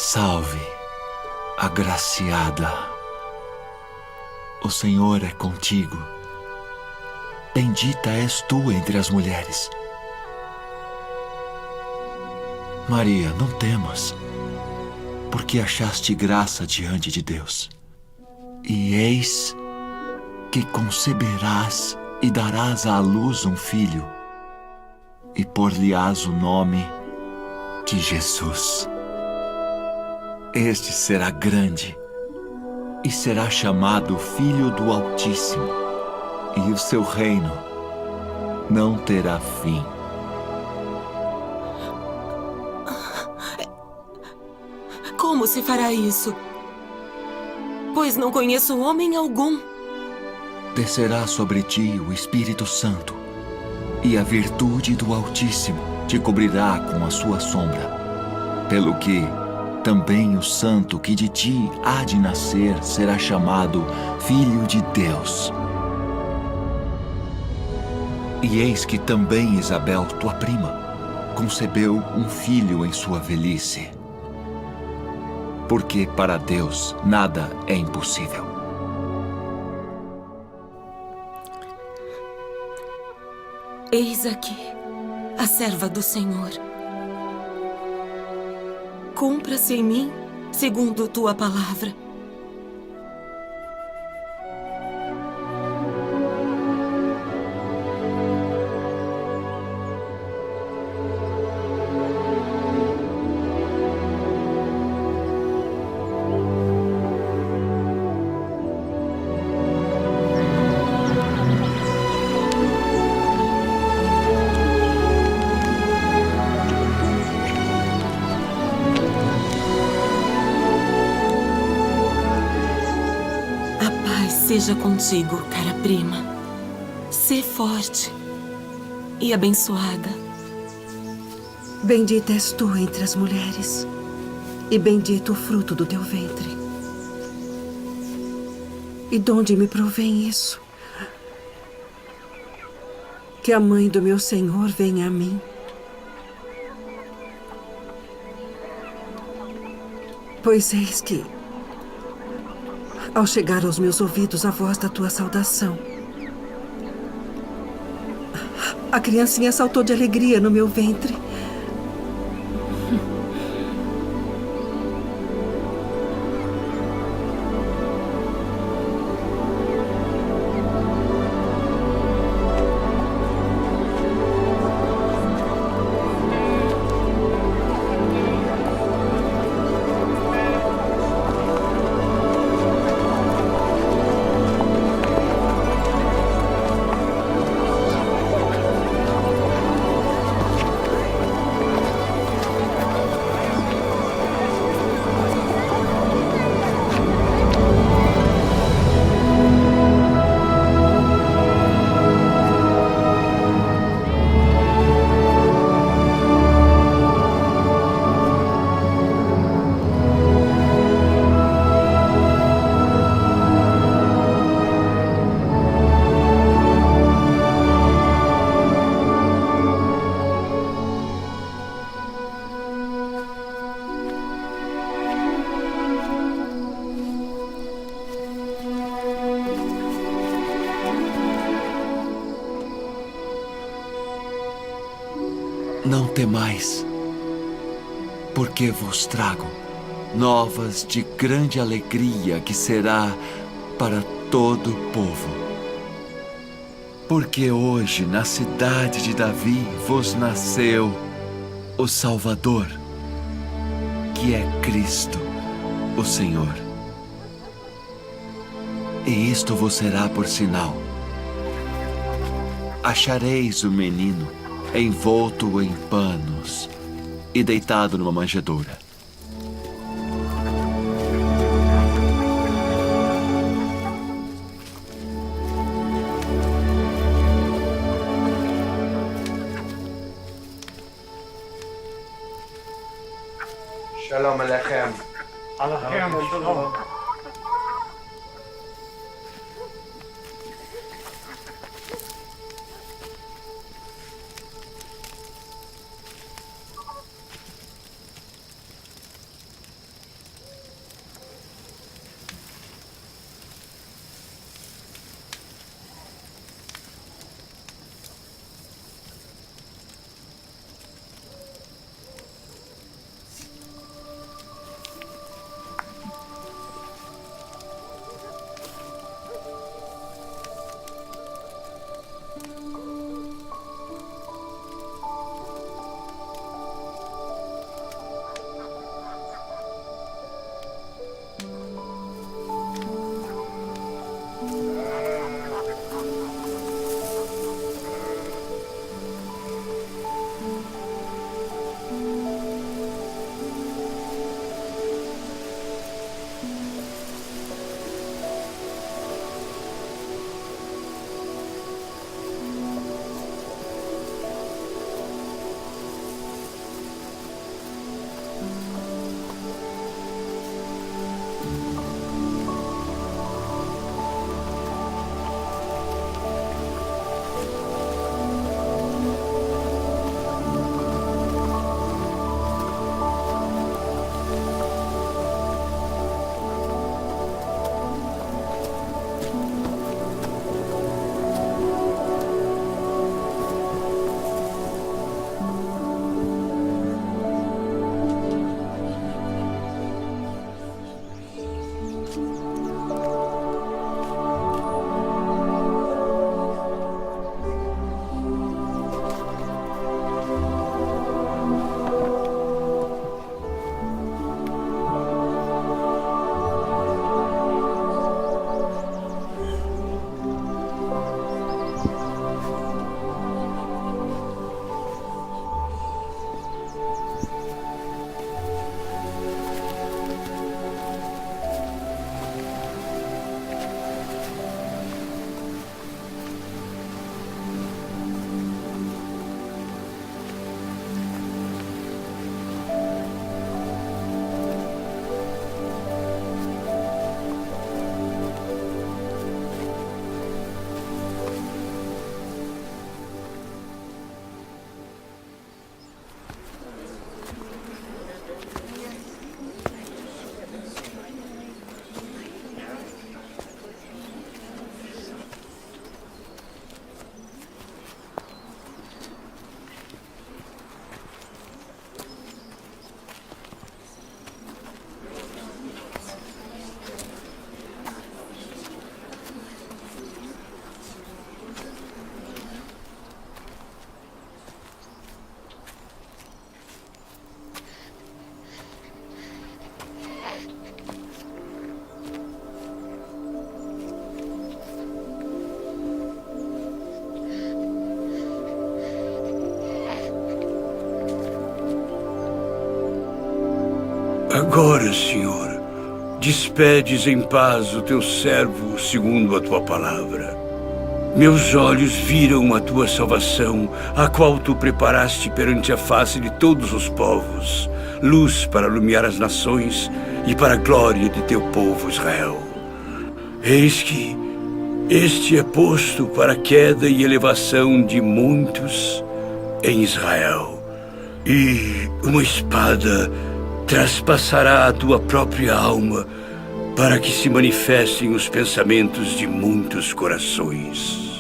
Salve, agraciada. O Senhor é contigo. Bendita és tu entre as mulheres. Maria, não temas, porque achaste graça diante de Deus. E eis que conceberás e darás à luz um filho, e por-lhe-ás o nome de Jesus. Este será grande e será chamado Filho do Altíssimo, e o seu reino não terá fim. Como se fará isso? Pois não conheço homem algum. Descerá sobre ti o Espírito Santo, e a virtude do Altíssimo te cobrirá com a sua sombra. Pelo que também o santo que de ti há de nascer será chamado Filho de Deus. E eis que também Isabel, tua prima, concebeu um filho em sua velhice. Porque para Deus nada é impossível. Eis aqui a serva do Senhor. Cumpra-se em mim segundo tua palavra. Seja contigo, cara prima. Sê forte e abençoada. Bendita és tu entre as mulheres, e bendito o fruto do teu ventre. E de onde me provém isso? Que a mãe do meu Senhor venha a mim. Pois eis que, ao chegar aos meus ouvidos a voz da tua saudação, a criancinha saltou de alegria no meu ventre. Não temais, porque vos trago novas de grande alegria que será para todo o povo. Porque hoje na cidade de Davi vos nasceu o Salvador, que é Cristo, o Senhor. E isto vos será por sinal: achareis o menino envolto em panos e deitado numa manjedoura. Shalom Alechem. Alechem Shalom. Agora, Senhor, despedes em paz o teu servo segundo a tua palavra. Meus olhos viram a tua salvação, a qual tu preparaste perante a face de todos os povos, luz para iluminar as nações e para a glória de teu povo Israel. Eis que este é posto para a queda e elevação de muitos em Israel, e uma espada traspassará a tua própria alma para que se manifestem os pensamentos de muitos corações.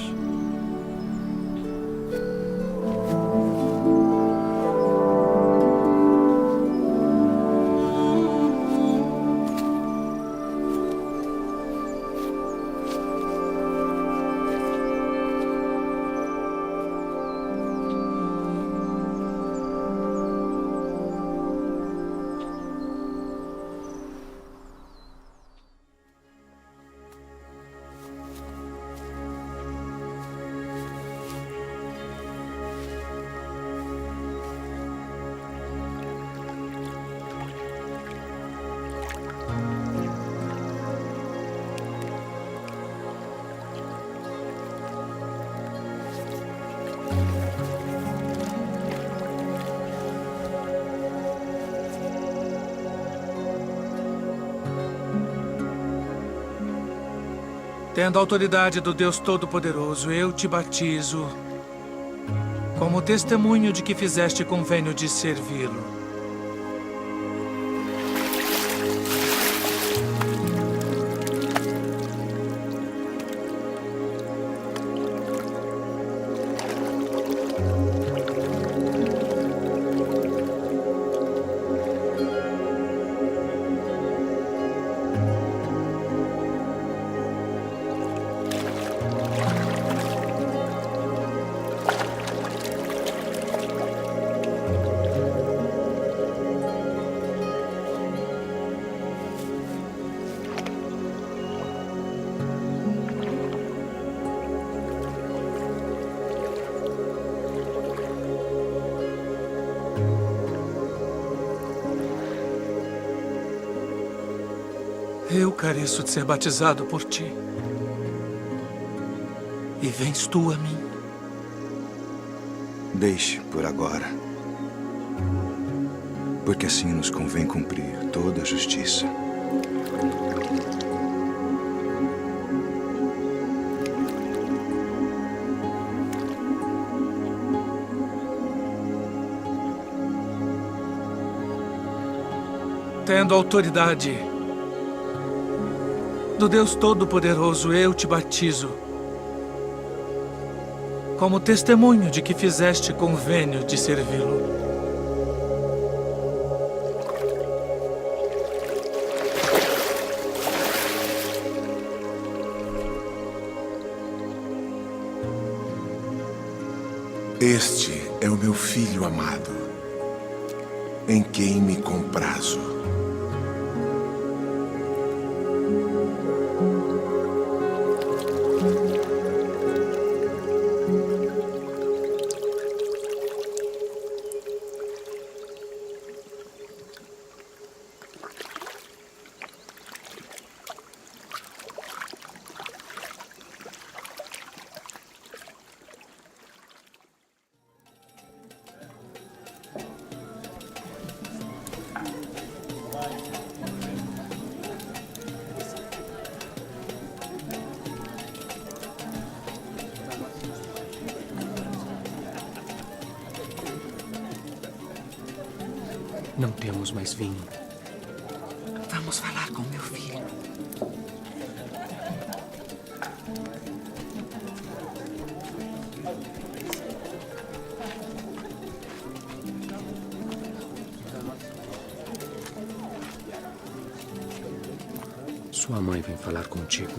Tendo a autoridade do Deus Todo-Poderoso, eu te batizo como testemunho de que fizeste convênio de servi-lo. Eu careço de ser batizado por ti. E vens tu a mim. Deixe por agora. Porque assim nos convém cumprir toda a justiça. Tendo autoridade do Deus Todo-Poderoso, eu te batizo como testemunho de que fizeste convênio de servi-lo. Este é o meu filho amado, em quem me comprazo. Não temos mais vinho. Vamos falar com meu filho. Sua mãe vem falar contigo.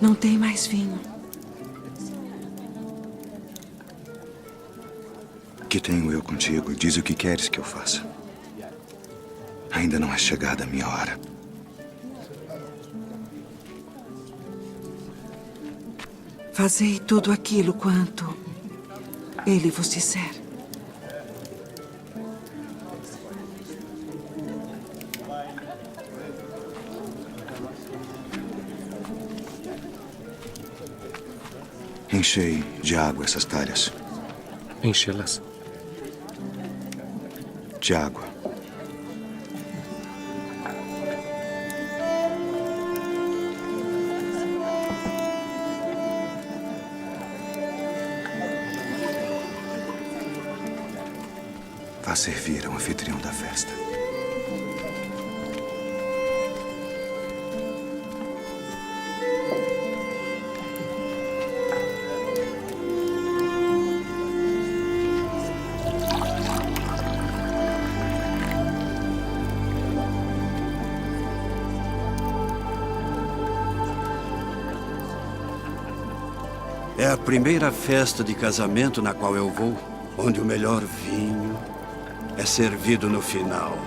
Não tem mais vinho. Que tenho eu contigo? Diz o que queres que eu faça. Ainda não é chegada a minha hora. Fazei tudo aquilo quanto ele vos disser. Enchei de água essas talhas. Enchê-las. De água. Vá servir ao anfitrião da festa. É a primeira festa de casamento na qual eu vou, onde o melhor vinho é servido no final.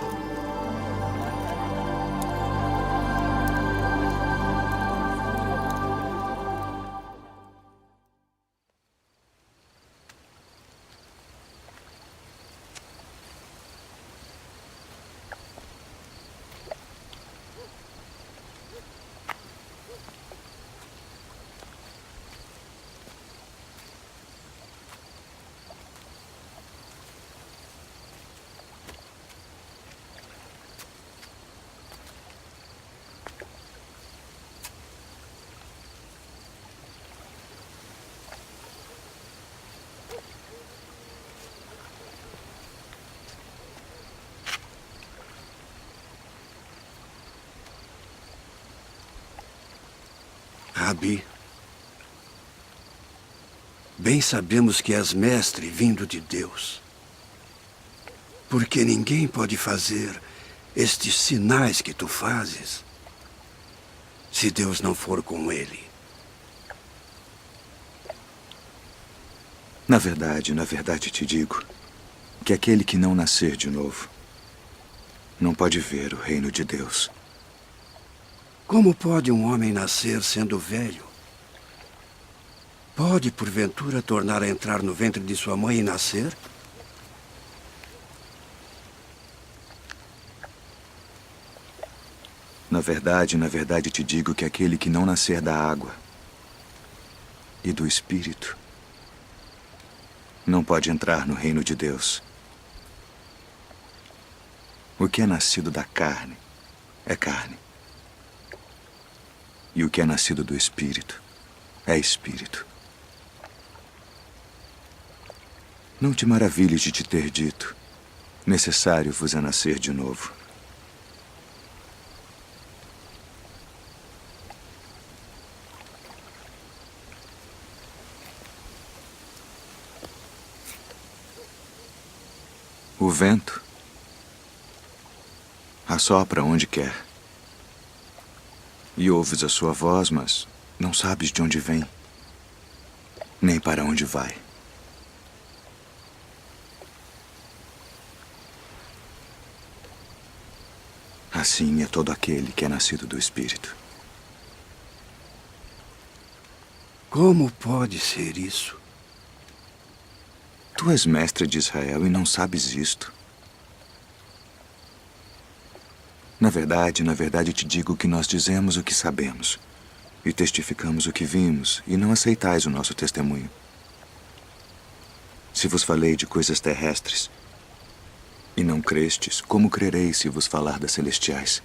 Rabi, bem sabemos que és mestre vindo de Deus, porque ninguém pode fazer estes sinais que tu fazes se Deus não for com ele. Na verdade te digo que aquele que não nascer de novo não pode ver o reino de Deus. Como pode um homem nascer sendo velho? Pode, porventura, tornar a entrar no ventre de sua mãe e nascer? Na verdade te digo que aquele que não nascer da água e do Espírito não pode entrar no reino de Deus. O que é nascido da carne é carne. E o que é nascido do Espírito é Espírito. Não te maravilhes de te ter dito: necessário vos é nascer de novo. O vento assopra onde quer. E ouves a sua voz, mas não sabes de onde vem, nem para onde vai. Assim é todo aquele que é nascido do Espírito. Como pode ser isso? Tu és mestre de Israel e não sabes isto. Na verdade te digo que nós dizemos o que sabemos e testificamos o que vimos, e não aceitais o nosso testemunho. Se vos falei de coisas terrestres e não crestes, como crereis se vos falar das celestiais?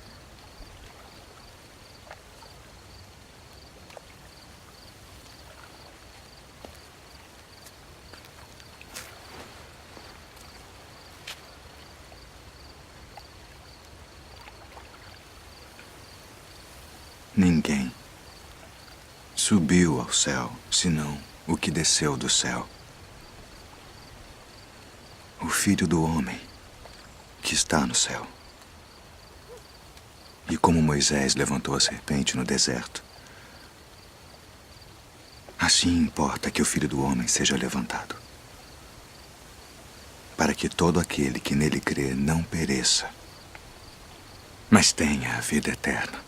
Ninguém subiu ao céu, senão o que desceu do céu. O Filho do Homem que está no céu. E como Moisés levantou a serpente no deserto, assim importa que o Filho do Homem seja levantado, para que todo aquele que nele crê não pereça, mas tenha a vida eterna.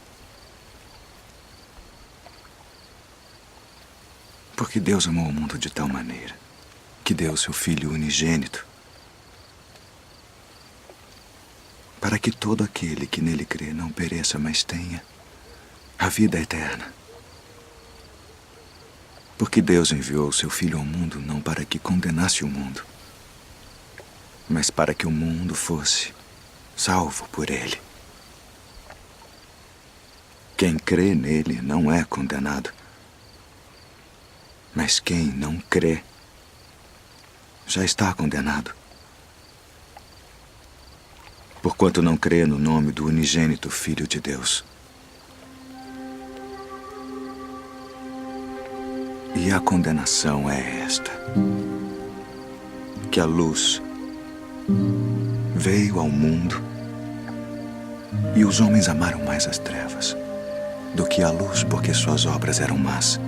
Porque Deus amou o mundo de tal maneira que deu seu Filho unigênito para que todo aquele que nele crê não pereça, mas tenha a vida eterna. Porque Deus enviou seu Filho ao mundo não para que condenasse o mundo, mas para que o mundo fosse salvo por ele. Quem crê nele não é condenado, mas quem não crê já está condenado, porquanto não crê no nome do unigênito Filho de Deus. E a condenação é esta: que a luz veio ao mundo e os homens amaram mais as trevas do que a luz, porque suas obras eram más.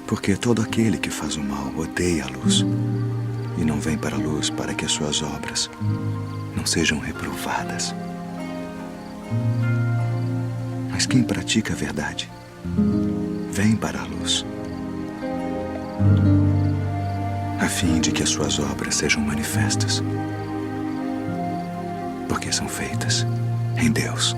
Porque todo aquele que faz o mal odeia a luz e não vem para a luz para que as suas obras não sejam reprovadas. Mas quem pratica a verdade vem para a luz, a fim de que as suas obras sejam manifestas, porque são feitas em Deus.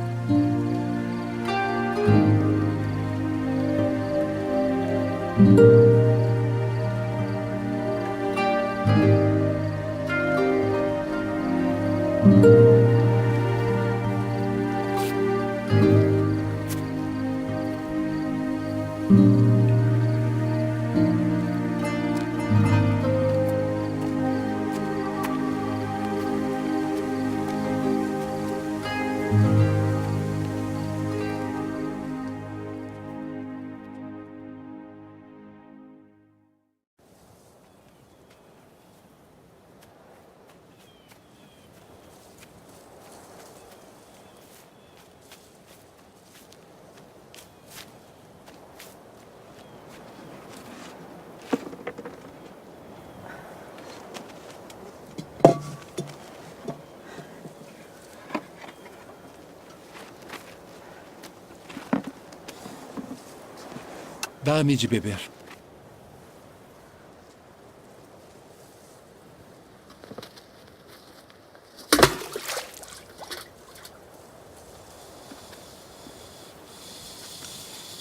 Dá-me de beber.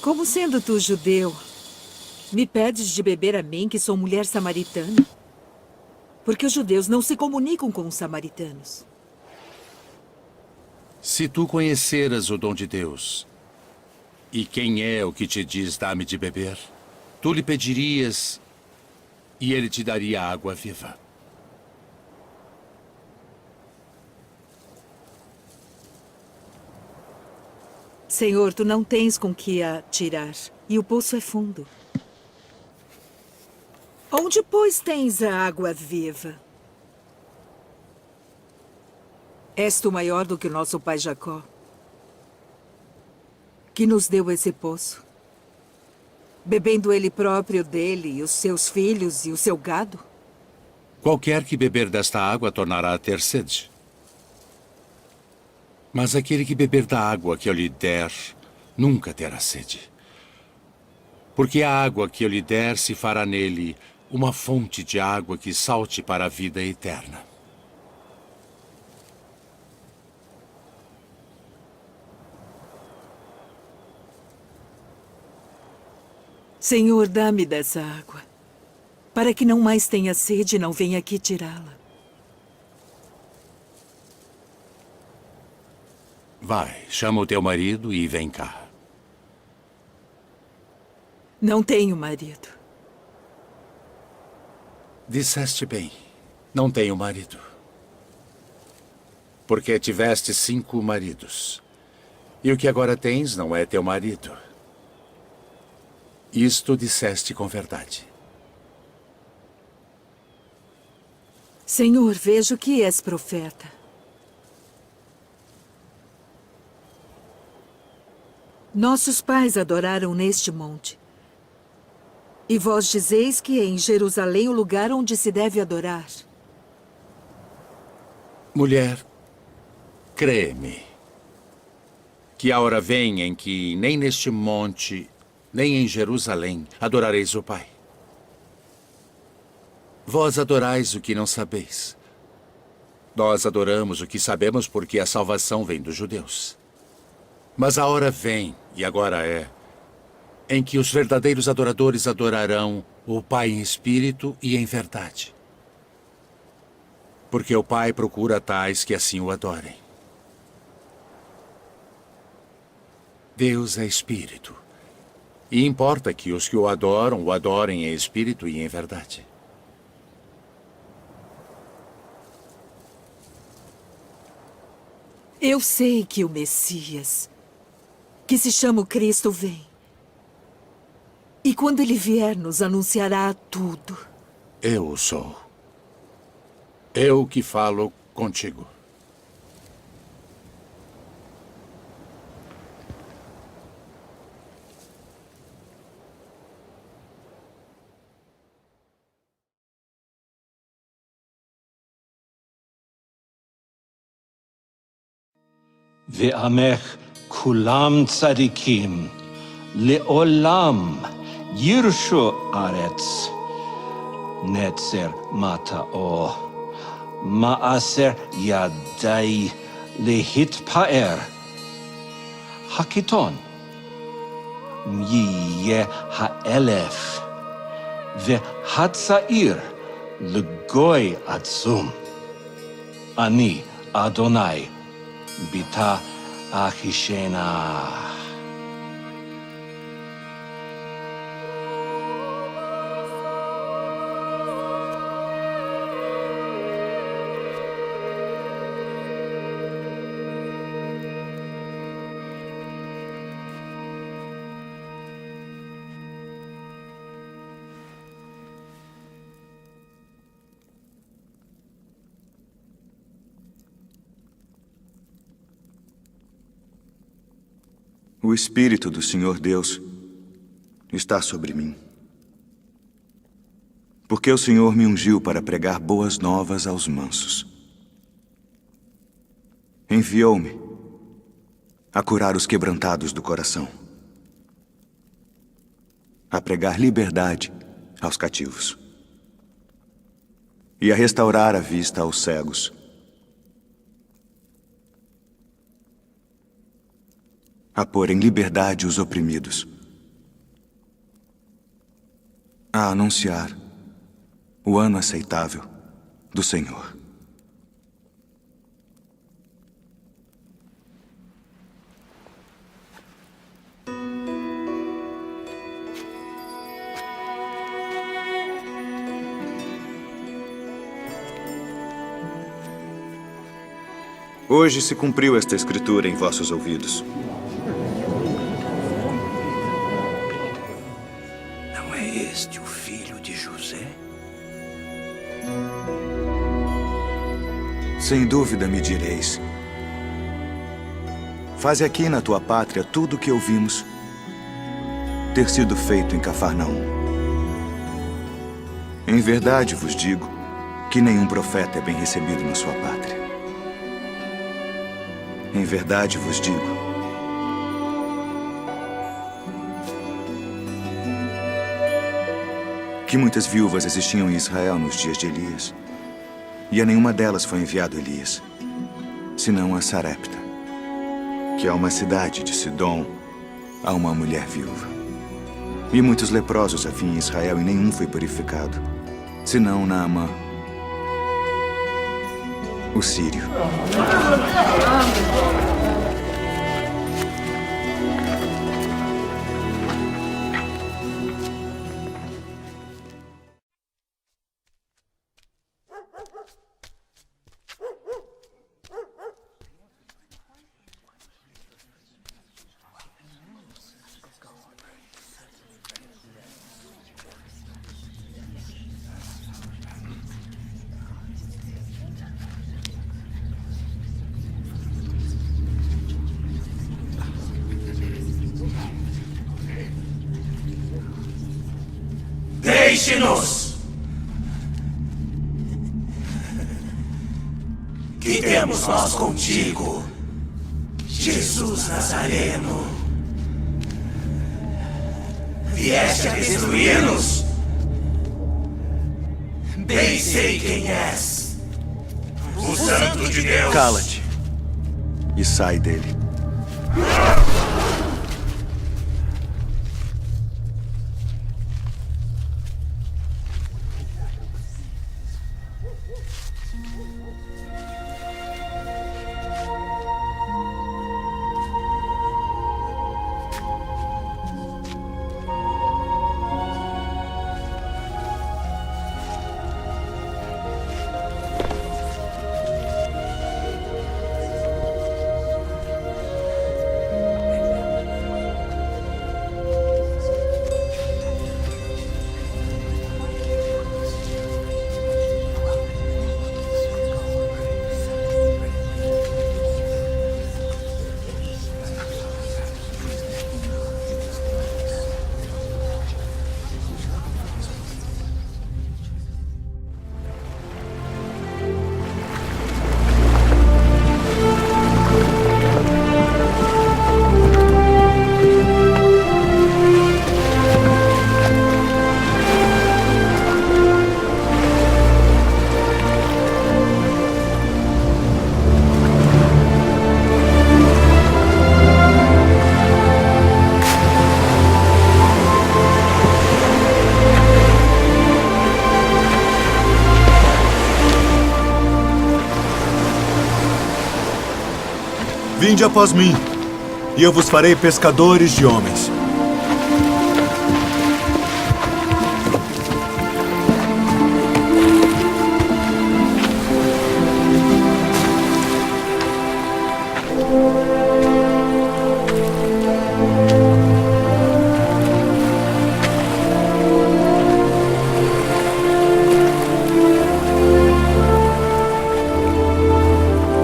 Como sendo tu judeu, me pedes de beber a mim, que sou mulher samaritana? Porque os judeus não se comunicam com os samaritanos. Se tu conheceras o dom de Deus, e quem é o que te diz dá-me de beber, tu lhe pedirias e ele te daria água viva. Senhor, tu não tens com que a tirar, e o poço é fundo. Onde, pois, tens a água viva? És tu maior do que o nosso pai Jacó, que nos deu esse poço, bebendo ele próprio dele, e os seus filhos e o seu gado? Qualquer que beber desta água tornará a ter sede. Mas aquele que beber da água que eu lhe der, nunca terá sede. Porque a água que eu lhe der se fará nele uma fonte de água que salte para a vida eterna. Senhor, dá-me dessa água, para que não mais tenha sede e não venha aqui tirá-la. Vai, chama o teu marido e vem cá. Não tenho marido. Disseste bem, não tenho marido. Porque tiveste 5 maridos, e o que agora tens não é teu marido. Isto disseste com verdade. Senhor, vejo que és profeta. Nossos pais adoraram neste monte. E vós dizeis que é em Jerusalém o lugar onde se deve adorar. Mulher, crê-me, que a hora vem em que nem neste monte, nem em Jerusalém adorareis o Pai. Vós adorais o que não sabeis. Nós adoramos o que sabemos porque a salvação vem dos judeus. Mas a hora vem, e agora é, em que os verdadeiros adoradores adorarão o Pai em espírito e em verdade. Porque o Pai procura tais que assim o adorem. Deus é espírito. E importa que os que o adorem em espírito e em verdade. Eu sei que o Messias, que se chama o Cristo, vem. E quando ele vier, nos anunciará tudo. Eu sou. Eu que falo contigo. ועמך כולם צדיקים, לעולם ירשו ארץ. נצר מטעו, מעשר ידי להתפאר. הקיטון יהיה האלף, והצעיר לגוי עצום. אני, אדוני, ביתה אחישנה. O Espírito do Senhor Deus está sobre mim. Porque o Senhor me ungiu para pregar boas novas aos mansos. Enviou-me a curar os quebrantados do coração, a pregar liberdade aos cativos e a restaurar a vista aos cegos, a pôr em liberdade os oprimidos, a anunciar o ano aceitável do Senhor. Hoje se cumpriu esta escritura em vossos ouvidos. Não é este o filho de José? Sem dúvida me direis: faze aqui na tua pátria tudo o que ouvimos ter sido feito em Cafarnaum. Em verdade vos digo que nenhum profeta é bem recebido na sua pátria. Em verdade vos digo que muitas viúvas existiam em Israel nos dias de Elias, e a nenhuma delas foi enviado Elias, senão a Sarepta, que é uma cidade de Sidom, a uma mulher viúva. E muitos leprosos havia em Israel, e nenhum foi purificado, senão Naamã, o sírio. Deixe-nos! Que temos nós contigo, Jesus Nazareno? Vieste a destruir-nos? Bem sei quem és. O Santo de Deus. Cala-te e sai dele. Vinde após mim, e eu vos farei pescadores de homens.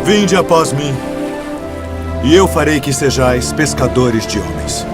Vinde após mim, e eu farei que sejais pescadores de homens.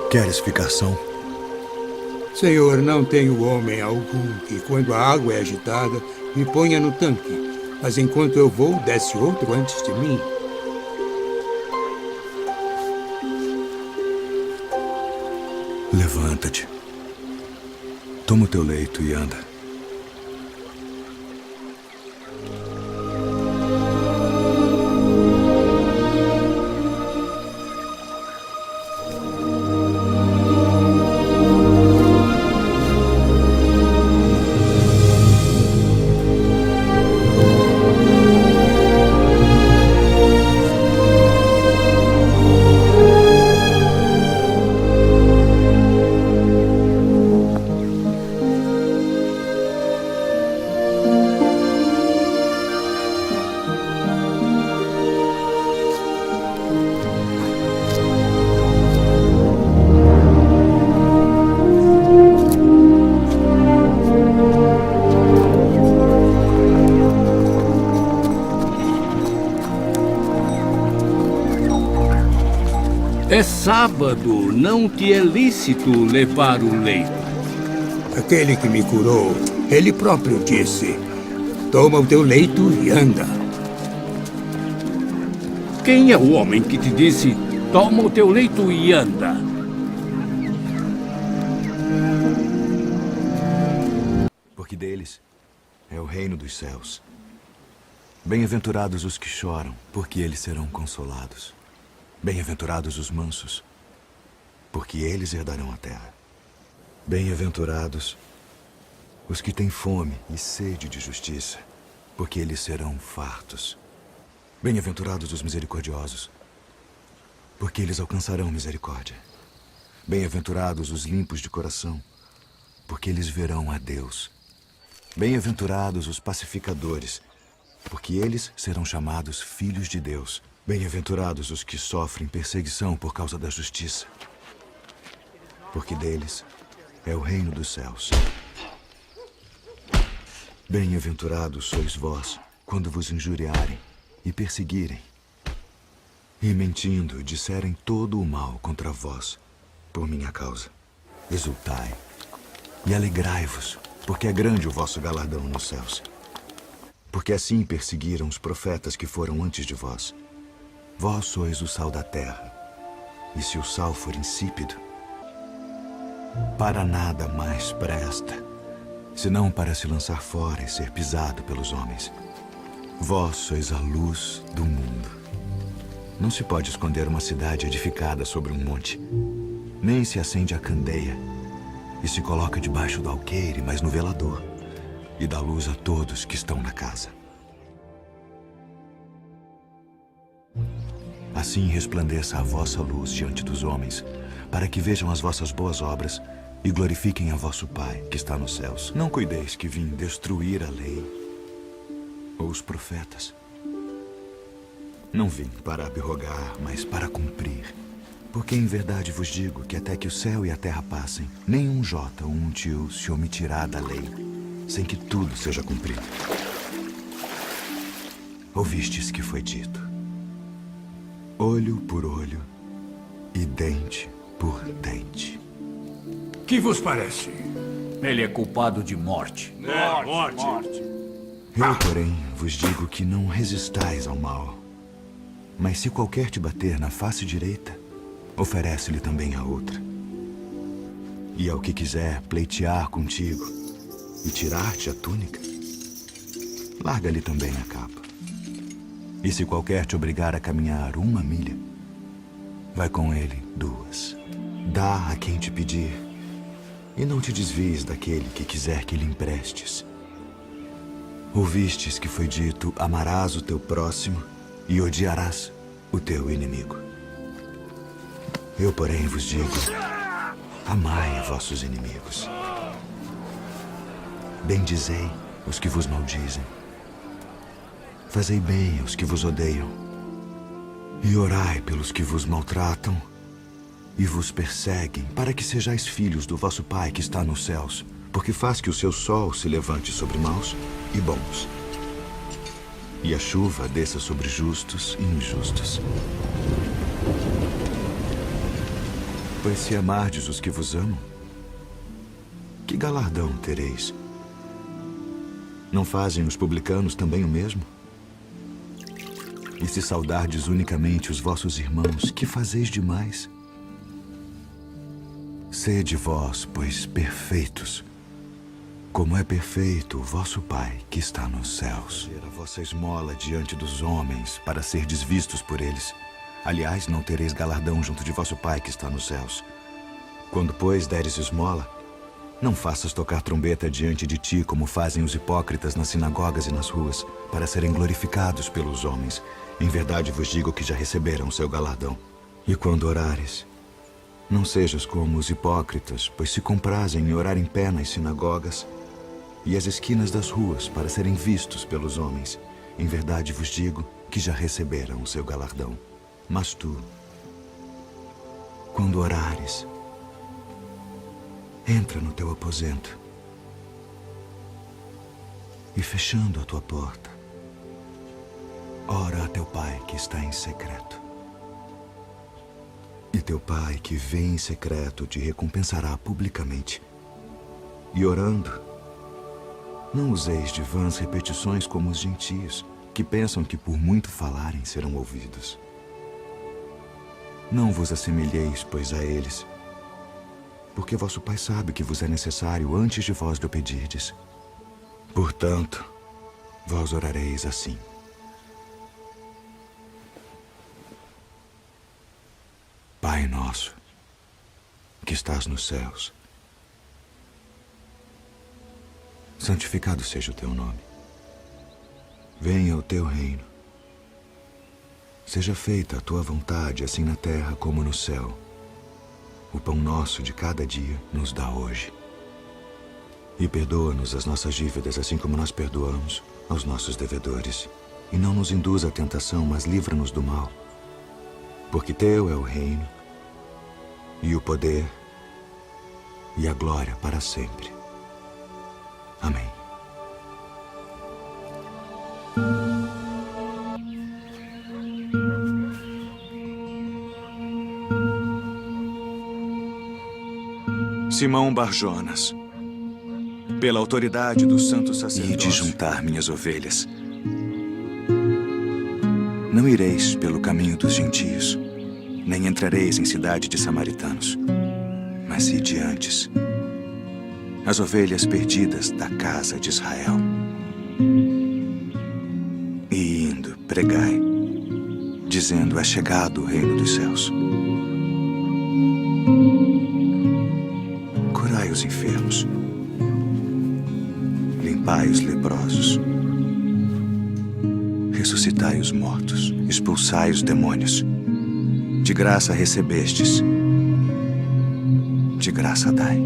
Queres ficar são? Senhor, não tenho homem algum que, quando a água é agitada, me ponha no tanque. Mas enquanto eu vou, desce outro antes de mim. Levanta-te. Toma o teu leito e anda. É sábado, não te é lícito levar o leito. Aquele que me curou, ele próprio disse: toma o teu leito e anda. Quem é o homem que te disse: toma o teu leito e anda? Porque deles é o reino dos céus. Bem-aventurados os que choram, porque eles serão consolados. Bem-aventurados os mansos, porque eles herdarão a terra. Bem-aventurados os que têm fome e sede de justiça, porque eles serão fartos. Bem-aventurados os misericordiosos, porque eles alcançarão misericórdia. Bem-aventurados os limpos de coração, porque eles verão a Deus. Bem-aventurados os pacificadores, porque eles serão chamados filhos de Deus. Bem-aventurados os que sofrem perseguição por causa da justiça, porque deles é o reino dos céus. Bem-aventurados sois vós, quando vos injuriarem e perseguirem, e mentindo disserem todo o mal contra vós, por minha causa. Exultai e alegrai-vos, porque é grande o vosso galardão nos céus. Porque assim perseguiram os profetas que foram antes de vós. Vós sois o sal da terra, e se o sal for insípido, para nada mais presta, senão para se lançar fora e ser pisado pelos homens. Vós sois a luz do mundo. Não se pode esconder uma cidade edificada sobre um monte, nem se acende a candeia e se coloca debaixo do alqueire, mas no velador, e dá luz a todos que estão na casa. Assim resplandeça a vossa luz diante dos homens, para que vejam as vossas boas obras e glorifiquem a vosso Pai que está nos céus. Não cuideis que vim destruir a lei ou os profetas. Não vim para abrogar, mas para cumprir. Porque em verdade vos digo que até que o céu e a terra passem, nenhum jota ou um tio se omitirá da lei, sem que tudo seja cumprido. Ouvistes que foi dito: olho por olho e dente por dente. Que vos parece? Ele é culpado de morte. Morte. Eu, porém, vos digo que não resistais ao mal. Mas se qualquer te bater na face direita, oferece-lhe também a outra. E ao que quiser pleitear contigo e tirar-te a túnica, larga-lhe também a capa. E se qualquer te obrigar a caminhar 1 milha, vai com ele 2. Dá a quem te pedir, e não te desvies daquele que quiser que lhe emprestes. Ouvistes que foi dito: amarás o teu próximo e odiarás o teu inimigo. Eu, porém, vos digo: amai vossos inimigos. Bendizei os que vos maldizem. Fazei bem aos que vos odeiam. E orai pelos que vos maltratam e vos perseguem, para que sejais filhos do vosso Pai que está nos céus, porque faz que o seu sol se levante sobre maus e bons, e a chuva desça sobre justos e injustos. Pois se amardes os que vos amam, que galardão tereis? Não fazem os publicanos também o mesmo? E se saudardes unicamente os vossos irmãos, que fazeis demais? Sede vós, pois, perfeitos, como é perfeito o vosso Pai que está nos céus. A vossa esmola diante dos homens, para serdes vistos por eles. Aliás, não tereis galardão junto de vosso Pai que está nos céus. Quando, pois, deres esmola, não faças tocar trombeta diante de ti, como fazem os hipócritas nas sinagogas e nas ruas, para serem glorificados pelos homens. Em verdade vos digo que já receberam o seu galardão. E quando orares, não sejas como os hipócritas, pois se comprazem em orar em pé nas sinagogas e às esquinas das ruas, para serem vistos pelos homens. Em verdade vos digo que já receberam o seu galardão. Mas tu, quando orares, entra no teu aposento e, fechando a tua porta, ora a teu Pai que está em secreto. E teu Pai que vê em secreto te recompensará publicamente. E orando, não useis de vãs repetições como os gentios, que pensam que por muito falarem serão ouvidos. Não vos assemelheis, pois, a eles, porque vosso Pai sabe que vos é necessário antes de vós lhe pedirdes. Portanto, vós orareis assim: Pai nosso, que estás nos céus, santificado seja o teu nome. Venha o teu reino. Seja feita a tua vontade, assim na terra como no céu. O pão nosso de cada dia nos dá hoje. E perdoa-nos as nossas dívidas, assim como nós perdoamos aos nossos devedores. E não nos induza à tentação, mas livra-nos do mal. Porque teu é o reino, e o poder, e a glória para sempre. Amém. Simão Barjonas, pela autoridade do santo sacerdócio, e de juntar minhas ovelhas. Não ireis pelo caminho dos gentios, nem entrareis em cidade de samaritanos, mas ide antes, as ovelhas perdidas da casa de Israel. E indo, pregai, dizendo: é chegado o reino dos céus. Curai os enfermos, limpai os leprosos, ressuscitai os mortos, expulsai os demônios. De graça recebestes, de graça dai.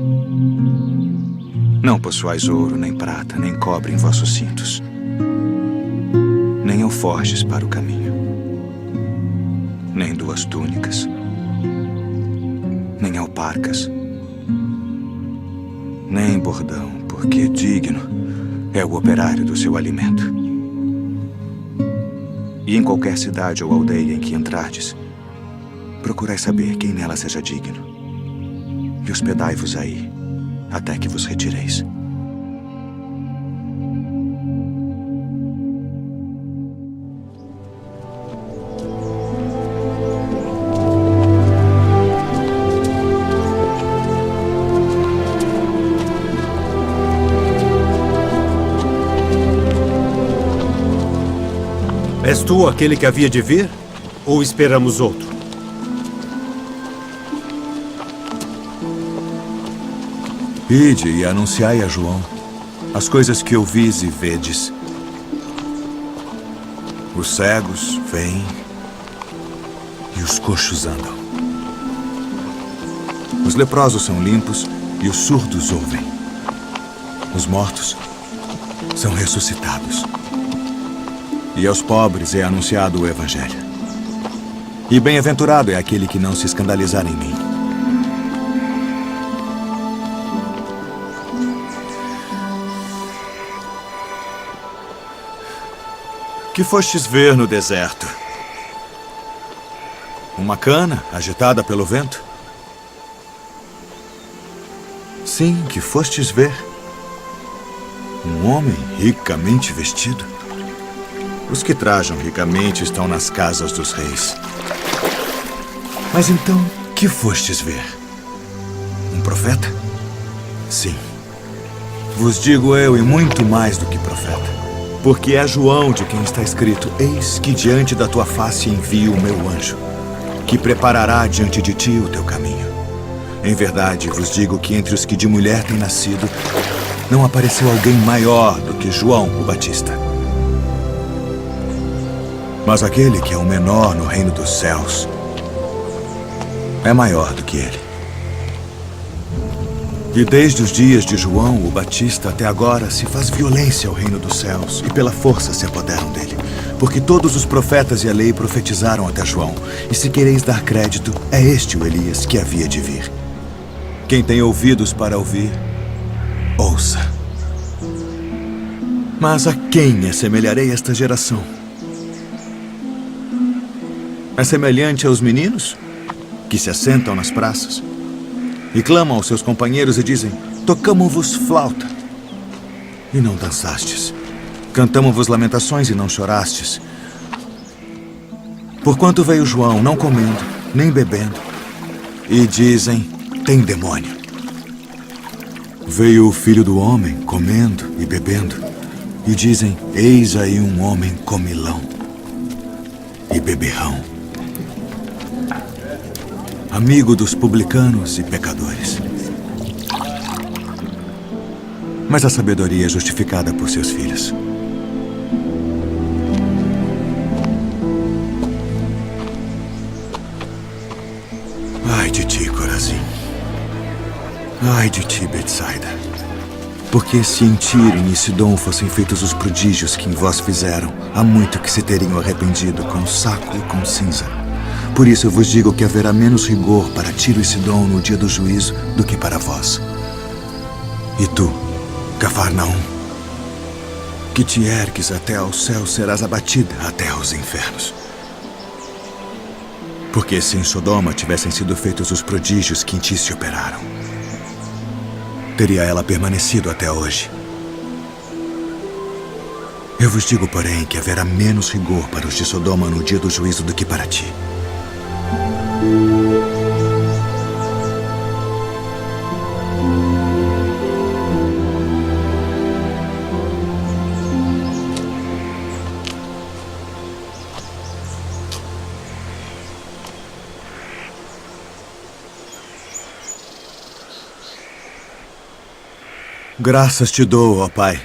Não possuais ouro, nem prata, nem cobre em vossos cintos, nem alforjes para o caminho, nem 2 túnicas, nem alparcas, nem bordão, porque digno é o operário do seu alimento. E em qualquer cidade ou aldeia em que entrardes, procurai saber quem nela seja digno, e hospedai-vos aí, até que vos retireis. És tu aquele que havia de vir? Ou esperamos outro? Ide e anunciai a João as coisas que ouvis e vedes. Os cegos veem e os coxos andam. Os leprosos são limpos e os surdos ouvem. Os mortos são ressuscitados. E aos pobres é anunciado o Evangelho. E bem-aventurado é aquele que não se escandalizar em mim. Que fostes ver no deserto? Uma cana agitada pelo vento? Sim, que fostes ver um homem ricamente vestido? Os que trajam ricamente estão nas casas dos reis. Mas então, que fostes ver? Um profeta? Sim. Vos digo eu, e muito mais do que profeta. Porque é João de quem está escrito: eis que diante da tua face envio o meu anjo, que preparará diante de ti o teu caminho. Em verdade, vos digo que entre os que de mulher têm nascido, não apareceu alguém maior do que João o Batista. Mas aquele que é o menor no reino dos céus é maior do que ele. E desde os dias de João o Batista até agora se faz violência ao reino dos céus, e pela força se apoderam dele. Porque todos os profetas e a lei profetizaram até João. E se quereis dar crédito, é este o Elias que havia de vir. Quem tem ouvidos para ouvir, ouça. Mas a quem assemelharei esta geração? É semelhante aos meninos que se assentam nas praças e clamam aos seus companheiros e dizem: tocamo-vos flauta, e não dançastes. Cantamo-vos lamentações e não chorastes. Porquanto veio João não comendo, nem bebendo, e dizem: tem demônio. Veio o Filho do Homem comendo e bebendo, e dizem: eis aí um homem comilão e beberrão, amigo dos publicanos e pecadores. Mas a sabedoria é justificada por seus filhos. Ai de ti, Corazim. Ai de ti, Betsaida. Porque se em Tiro e em Sidom fossem feitos os prodígios que em vós fizeram, há muito que se teriam arrependido com saco e com cinza. Por isso eu vos digo que haverá menos rigor para Tiro e Sidom no dia do juízo do que para vós. E tu, Cafarnaum, que te ergues até ao céu, serás abatida até aos infernos. Porque se em Sodoma tivessem sido feitos os prodígios que em ti se operaram, teria ela permanecido até hoje. Eu vos digo, porém, que haverá menos rigor para os de Sodoma no dia do juízo do que para ti. Graças te dou, ó Pai,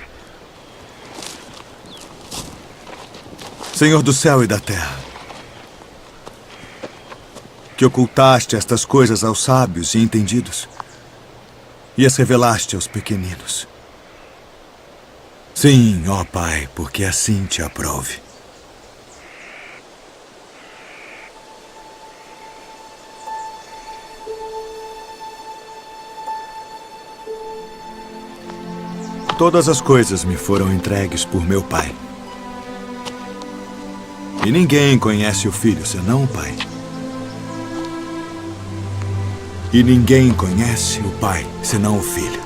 Senhor do céu e da terra, que ocultaste estas coisas aos sábios e entendidos e as revelaste aos pequeninos. Sim, ó Pai, porque assim te aprove. Todas as coisas me foram entregues por meu Pai. E ninguém conhece o Filho senão o Pai. E ninguém conhece o Pai senão o Filho.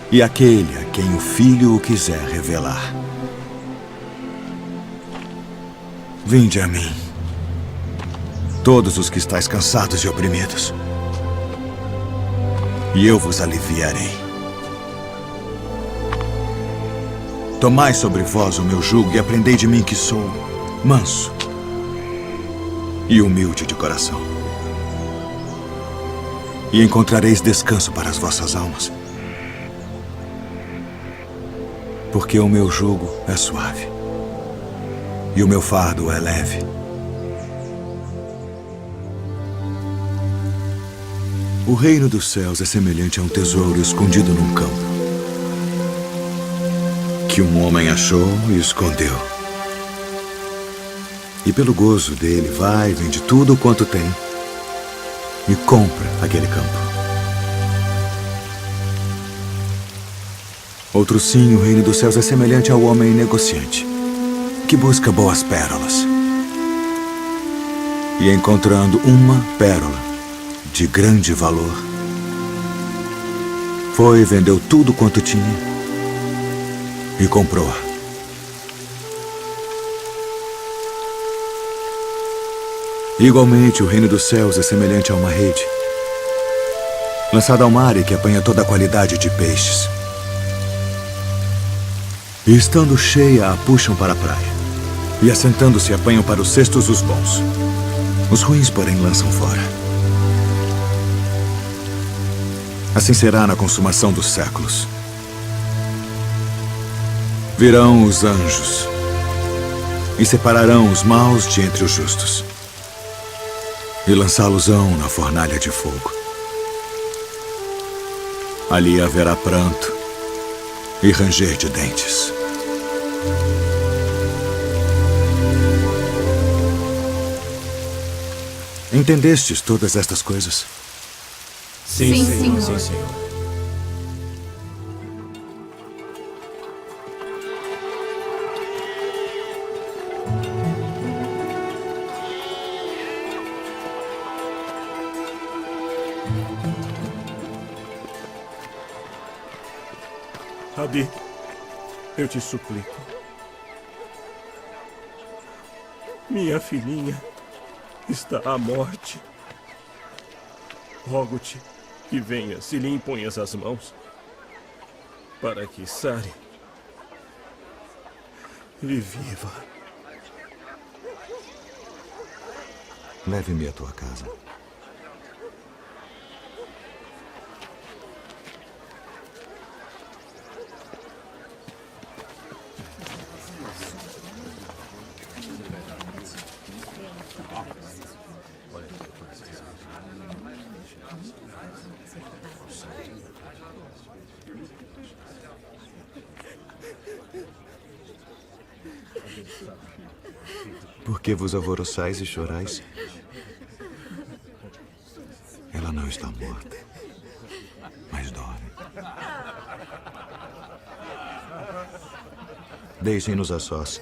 E aquele a quem o Filho o quiser revelar. Vinde a mim, todos os que estáis cansados e oprimidos, e eu vos aliviarei. Tomai sobre vós o meu jugo e aprendei de mim que sou manso e humilde de coração. E encontrareis descanso para as vossas almas. Porque o meu jugo é suave e o meu fardo é leve. O reino dos céus é semelhante a um tesouro escondido num campo, que um homem achou e escondeu. E pelo gozo dele vai e vende tudo quanto tem e compra aquele campo. Outro sim, o reino dos céus é semelhante ao homem negociante, que busca boas pérolas. E encontrando uma pérola de grande valor, foi e vendeu tudo quanto tinha e comprou-a. Igualmente, o reino dos céus é semelhante a uma rede lançada ao mar e que apanha toda a qualidade de peixes. E estando cheia, a puxam para a praia, e assentando-se apanham para os cestos os bons. Os ruins, porém, lançam fora. Assim será na consumação dos séculos. Virão os anjos e separarão os maus de entre os justos e lançá-los-ão na fornalha de fogo. Ali haverá pranto e ranger de dentes. Entendestes todas estas coisas? Sim, Senhor. Sim, Senhor. Rabi, eu te suplico. Minha filhinha está à morte. Rogo-te que venhas e lhe imponhas as mãos, para que sare e viva. Leve-me à tua casa. Por que vos alvoroçais e chorais? Ela não está morta, mas dorme. Deixem-nos a sós.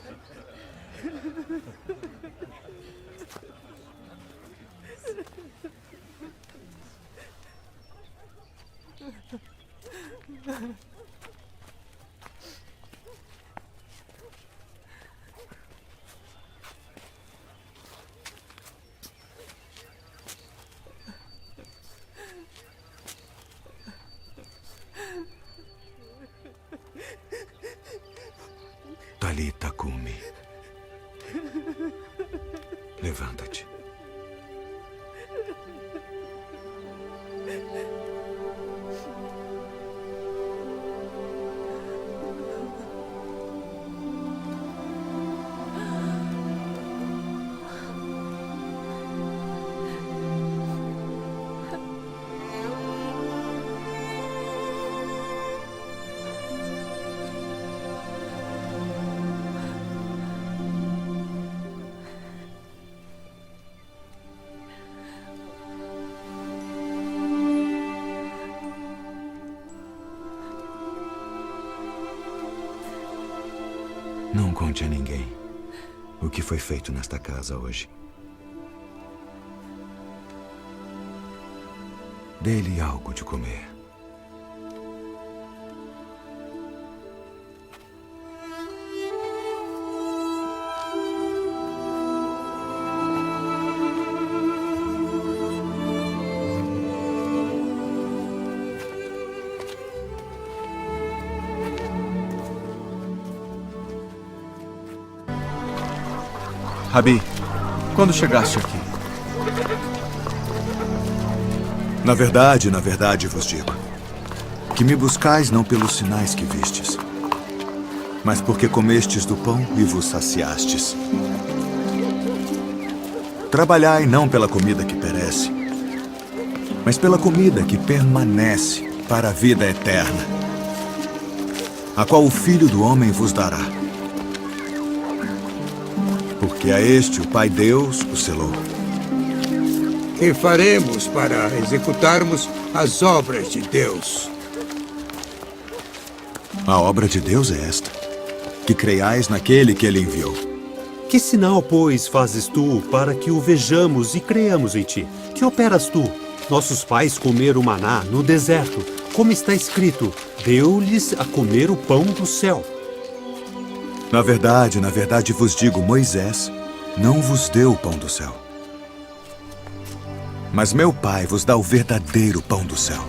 Talita Kumi. Levanta-te. Não conte a ninguém o que foi feito nesta casa hoje. Dê-lhe algo de comer. Rabi, quando chegaste aqui? Na verdade vos digo, que me buscais não pelos sinais que vistes, mas porque comestes do pão e vos saciastes. Trabalhai não pela comida que perece, mas pela comida que permanece para a vida eterna, a qual o Filho do Homem vos dará. Porque a este o Pai Deus o selou. Que faremos para executarmos as obras de Deus? A obra de Deus é esta, que creiais naquele que ele enviou. Que sinal, pois, fazes tu para que o vejamos e creiamos em ti? Que operas tu? Nossos pais comeram maná no deserto, como está escrito, deu-lhes a comer o pão do céu. Na verdade vos digo, Moisés não vos deu o pão do céu. Mas meu Pai vos dá o verdadeiro pão do céu.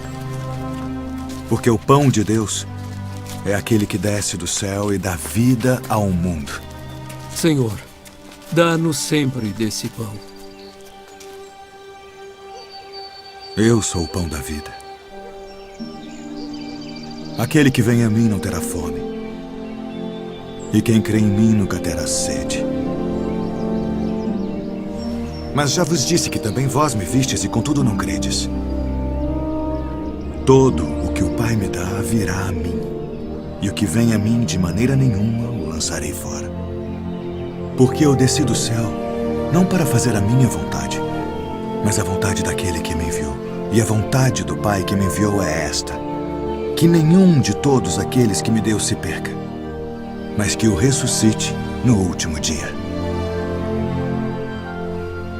Porque o pão de Deus é aquele que desce do céu e dá vida ao mundo. Senhor, dá-nos sempre desse pão. Eu sou o pão da vida. Aquele que vem a mim não terá fome. E quem crê em mim nunca terá sede. Mas já vos disse que também vós me vistes e contudo não credes. Todo o que o Pai me dá virá a mim, e o que vem a mim de maneira nenhuma o lançarei fora. Porque eu desci do céu, não para fazer a minha vontade, mas a vontade daquele que me enviou. E a vontade do Pai que me enviou é esta, que nenhum de todos aqueles que me deu se perca, mas que o ressuscite no último dia.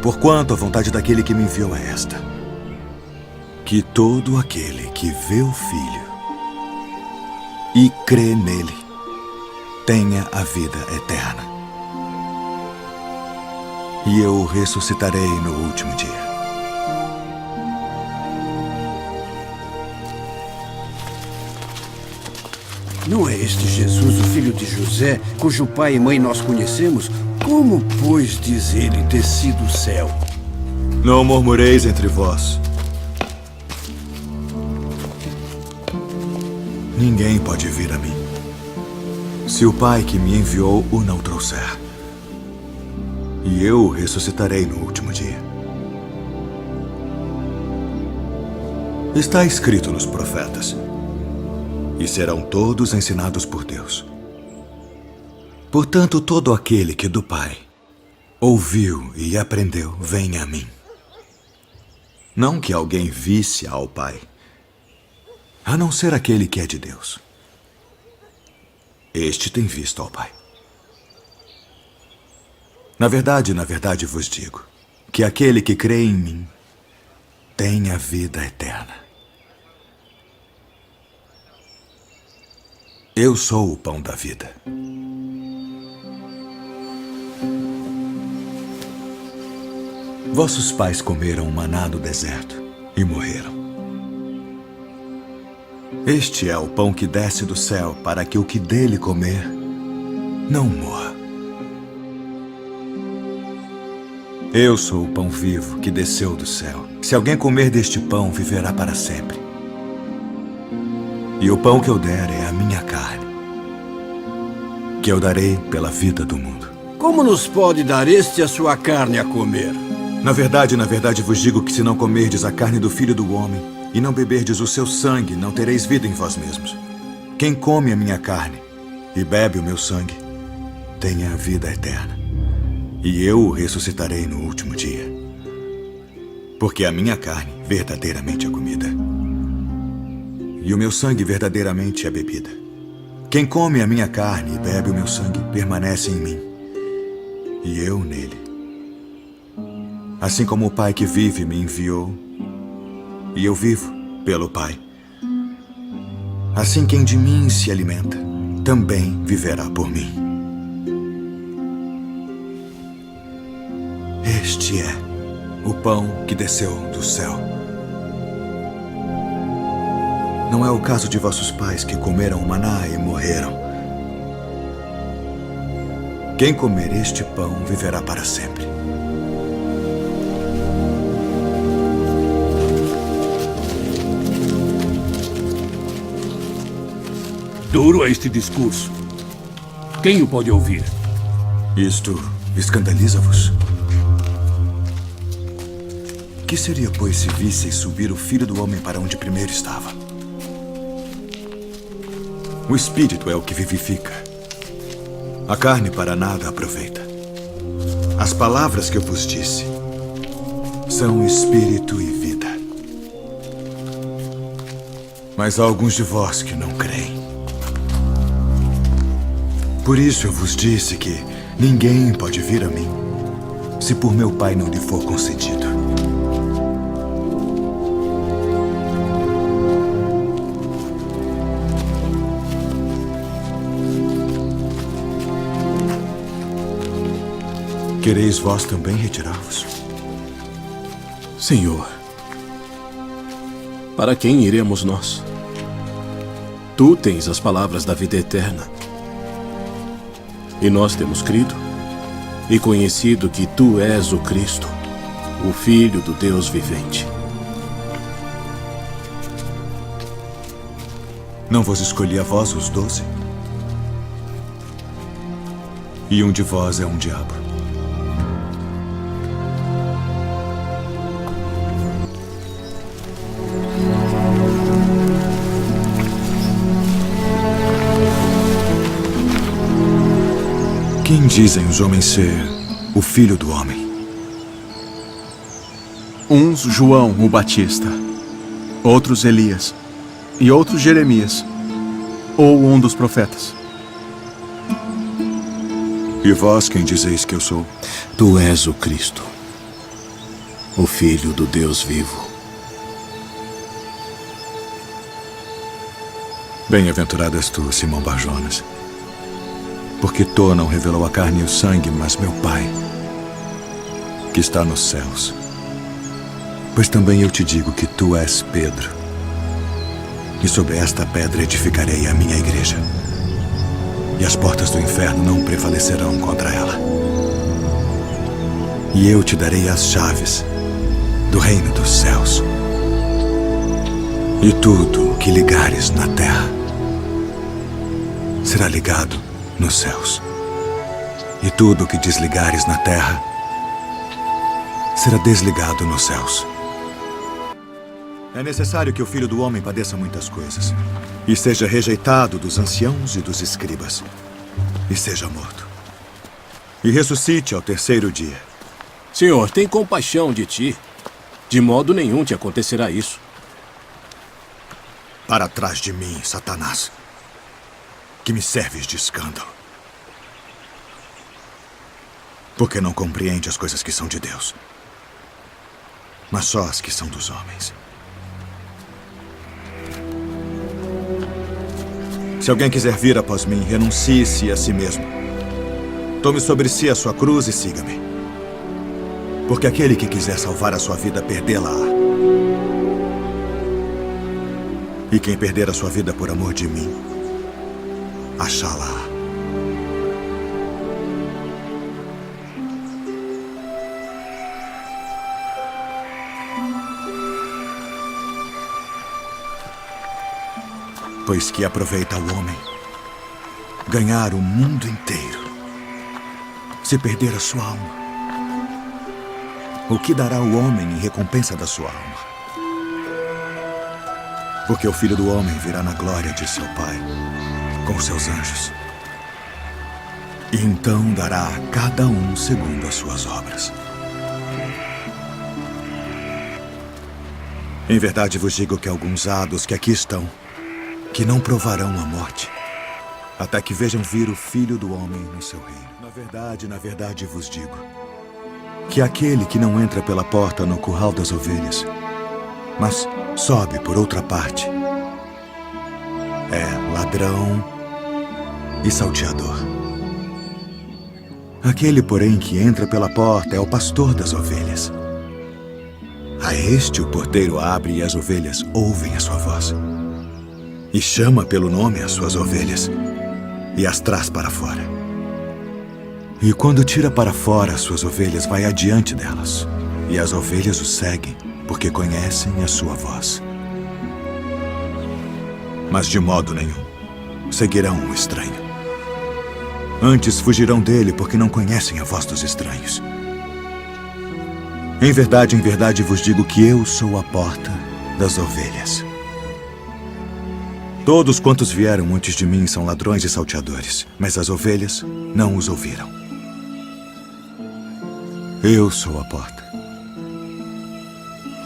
Porquanto a vontade daquele que me enviou é esta, que todo aquele que vê o Filho e crê nele tenha a vida eterna. E eu o ressuscitarei no último dia. Não é este Jesus, o filho de José, cujo pai e mãe nós conhecemos? Como, pois, diz ele desci do céu? Não murmureis entre vós. Ninguém pode vir a mim, se o Pai que me enviou o não trouxer. E eu o ressuscitarei no último dia. Está escrito nos profetas: e serão todos ensinados por Deus. Portanto, todo aquele que do Pai ouviu e aprendeu, vem a mim. Não que alguém visse ao Pai, a não ser aquele que é de Deus. Este tem visto ao Pai. Na verdade vos digo que aquele que crê em mim tem a vida eterna. Eu sou o pão da vida. Vossos pais comeram maná no deserto e morreram. Este é o pão que desce do céu para que o que dele comer não morra. Eu sou o pão vivo que desceu do céu. Se alguém comer deste pão, viverá para sempre. E o pão que eu der é a minha carne, que eu darei pela vida do mundo. Como nos pode dar este a sua carne a comer? Na verdade vos digo que se não comerdes a carne do Filho do Homem e não beberdes o seu sangue, não tereis vida em vós mesmos. Quem come a minha carne e bebe o meu sangue, tem a vida eterna. E eu o ressuscitarei no último dia. Porque a minha carne verdadeiramente é comida, e o meu sangue verdadeiramente é bebida. Quem come a minha carne e bebe o meu sangue permanece em mim, e eu nele. Assim como o Pai que vive me enviou, e eu vivo pelo Pai, assim quem de mim se alimenta também viverá por mim. Este é o pão que desceu do céu. Não é o caso de vossos pais que comeram o maná e morreram. Quem comer este pão viverá para sempre. Duro é este discurso. Quem o pode ouvir? Isto escandaliza-vos? Que seria, pois, se visseis subir o Filho do Homem para onde primeiro estava? O Espírito é o que vivifica. A carne para nada aproveita. As palavras que eu vos disse são Espírito e vida. Mas há alguns de vós que não creem. Por isso eu vos disse que ninguém pode vir a mim se por meu Pai não lhe for concedido. Quereis vós também retirar-vos? Senhor, para quem iremos nós? Tu tens as palavras da vida eterna. E nós temos crido e conhecido que Tu és o Cristo, o Filho do Deus vivente. Não vos escolhi a vós os 12? E um de vós é um diabo. Quem dizem os homens ser o Filho do Homem? Uns João o Batista, outros Elias, e outros Jeremias, ou um dos profetas. E vós quem dizeis que eu sou? Tu és o Cristo, o Filho do Deus vivo. Bem-aventurado és tu, Simão Bar-Jonas, porque tu não revelou a carne e o sangue, mas meu Pai, que está nos céus. Pois também eu te digo que tu és Pedro, e sobre esta pedra edificarei a minha igreja, e as portas do inferno não prevalecerão contra ela. E eu te darei as chaves do reino dos céus. E tudo o que ligares na terra será ligado nos céus. E tudo o que desligares na terra será desligado nos céus. É necessário que o Filho do Homem padeça muitas coisas, e seja rejeitado dos anciãos e dos escribas, e seja morto, e ressuscite ao terceiro dia. Senhor, tem compaixão de ti. De modo nenhum te acontecerá isso. Para trás de mim, Satanás, que me serves de escândalo. Porque não compreende as coisas que são de Deus, mas só as que são dos homens. Se alguém quiser vir após mim, renuncie-se a si mesmo. Tome sobre si a sua cruz e siga-me. Porque aquele que quiser salvar a sua vida, perdê-la-á. E quem perder a sua vida por amor de mim, achá-la-á. Pois que aproveita ao homem ganhar o mundo inteiro, se perder a sua alma? O que dará o homem em recompensa da sua alma? Porque o Filho do Homem virá na glória de seu Pai, com seus anjos. E então dará a cada um segundo as suas obras. Em verdade vos digo que alguns há dos que aqui estão, que não provarão a morte, até que vejam vir o Filho do Homem no seu reino. Na verdade vos digo, que aquele que não entra pela porta no curral das ovelhas, mas sobe por outra parte, é ladrão e salteador. Aquele, porém, que entra pela porta é o pastor das ovelhas. A este o porteiro abre e as ovelhas ouvem a sua voz. E chama pelo nome as suas ovelhas e as traz para fora. E quando tira para fora as suas ovelhas, vai adiante delas. E as ovelhas o seguem, porque conhecem a sua voz. Mas de modo nenhum seguirão o estranho. Antes fugirão dele, porque não conhecem a voz dos estranhos. Em verdade vos digo que eu sou a porta das ovelhas. Todos quantos vieram antes de mim são ladrões e salteadores, mas as ovelhas não os ouviram. Eu sou a porta.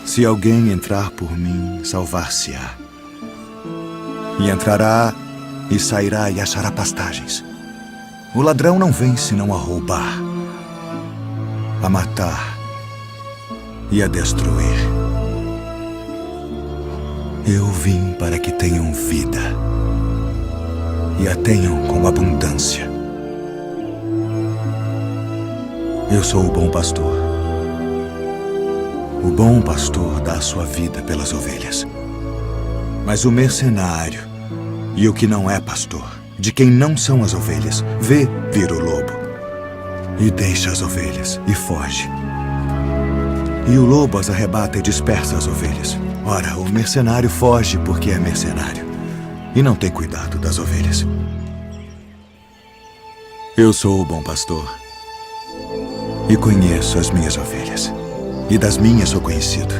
Se alguém entrar por mim, salvar-se-á. E entrará e sairá e achará pastagens. O ladrão não vem senão a roubar, a matar e a destruir. Eu vim para que tenham vida e a tenham com abundância. Eu sou o bom pastor. O bom pastor dá a sua vida pelas ovelhas. Mas o mercenário e o que não é pastor, de quem não são as ovelhas, vê vir o lobo e deixa as ovelhas e foge. E o lobo as arrebata e dispersa as ovelhas. Ora, o mercenário foge porque é mercenário e não tem cuidado das ovelhas. Eu sou o bom pastor e conheço as minhas ovelhas, e das minhas sou conhecido.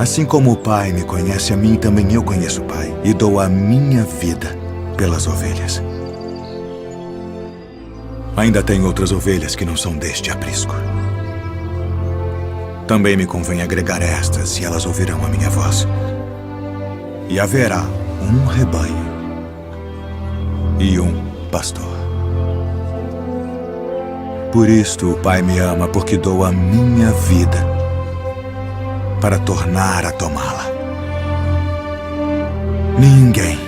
Assim como o Pai me conhece a mim, também eu conheço o Pai, e dou a minha vida pelas ovelhas. Ainda tenho outras ovelhas que não são deste aprisco. Também me convém agregar estas, e elas ouvirão a minha voz. E haverá um rebanho e um pastor. Por isto o Pai me ama, porque dou a minha vida para tornar a tomá-la. Ninguém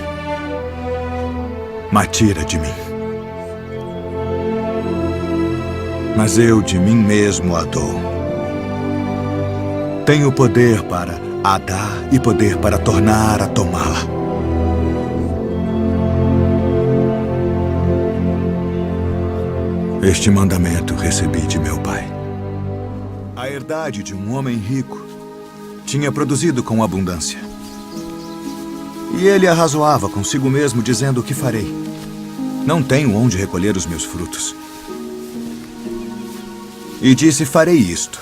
me tira de mim, mas eu de mim mesmo a dou. Tenho poder para a dar e poder para tornar a tomá-la. Este mandamento recebi de meu pai. A herdade de um homem rico tinha produzido com abundância. E ele arrazoava consigo mesmo, dizendo: o que farei? Não tenho onde recolher os meus frutos. E disse: farei isto.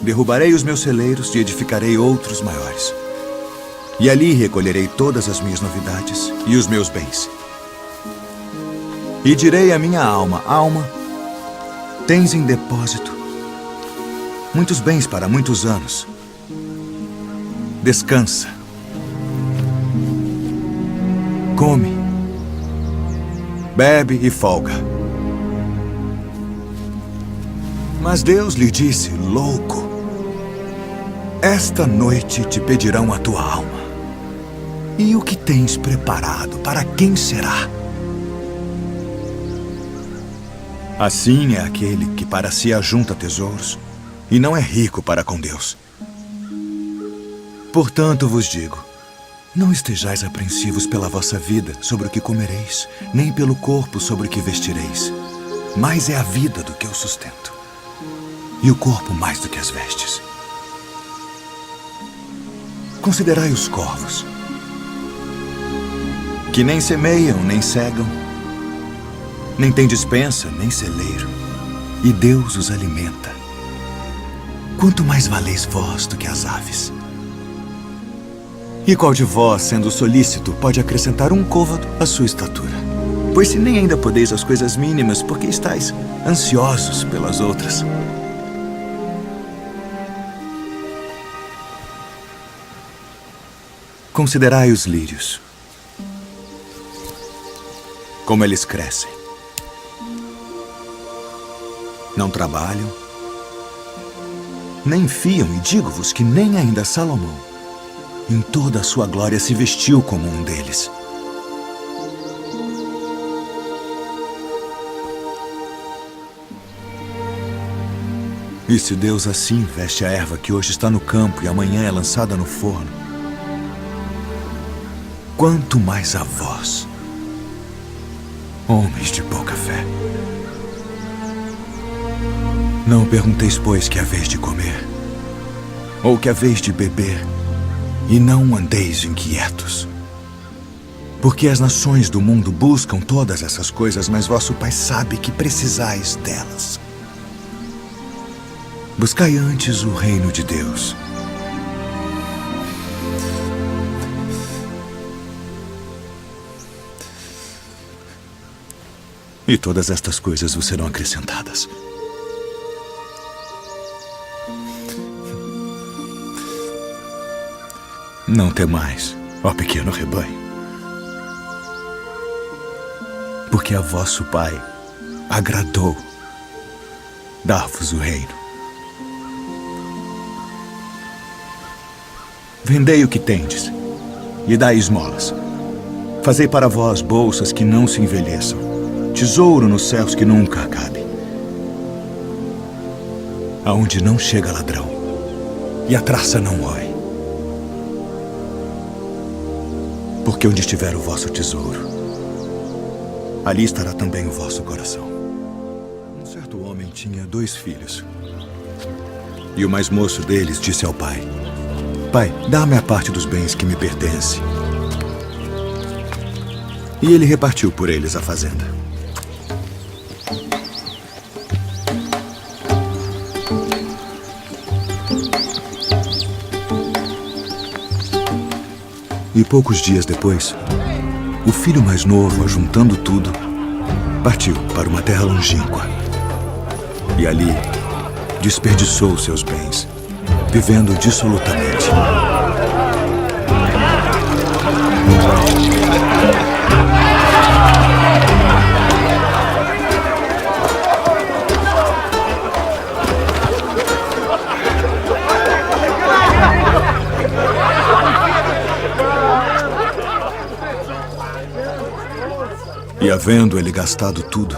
Derrubarei os meus celeiros e edificarei outros maiores. E ali recolherei todas as minhas novidades e os meus bens. E direi à minha alma: alma, tens em depósito muitos bens para muitos anos. Descansa. Come. Bebe e folga. Mas Deus lhe disse: louco, esta noite te pedirão a tua alma. E o que tens preparado, para quem será? Assim é aquele que para si ajunta tesouros e não é rico para com Deus. Portanto vos digo, não estejais apreensivos pela vossa vida sobre o que comereis, nem pelo corpo sobre o que vestireis. Mais é a vida do que o sustento, e o corpo mais do que as vestes. Considerai os corvos, que nem semeiam, nem cegam, nem têm despensa, nem celeiro, e Deus os alimenta. Quanto mais valeis vós do que as aves? E qual de vós, sendo solícito, pode acrescentar um côvado à sua estatura? Pois se nem ainda podeis as coisas mínimas, por que estáis ansiosos pelas outras? Considerai os lírios, como eles crescem. Não trabalham, nem fiam, e digo-vos que nem ainda Salomão, em toda a sua glória, se vestiu como um deles. E se Deus assim veste a erva que hoje está no campo e amanhã é lançada no forno, quanto mais a vós, homens de pouca fé. Não pergunteis, pois, que haveis de comer, ou que haveis de beber, e não andeis inquietos. Porque as nações do mundo buscam todas essas coisas, mas vosso Pai sabe que precisais delas. Buscai antes o reino de Deus. E todas estas coisas vos serão acrescentadas. Não temais, ó pequeno rebanho, porque a vosso Pai agradou dar-vos o reino. Vendei o que tendes e dai esmolas. Fazei para vós bolsas que não se envelheçam, tesouro nos céus que nunca acabe, aonde não chega ladrão e a traça não rói. Porque onde estiver o vosso tesouro, ali estará também o vosso coração. Um certo homem tinha 2 filhos. E o mais moço deles disse ao pai: Pai, dá-me a parte dos bens que me pertence. E ele repartiu por eles a fazenda. E poucos dias depois, o filho mais novo, ajuntando tudo, partiu para uma terra longínqua. E ali desperdiçou seus bens, vivendo dissolutamente. E havendo ele gastado tudo,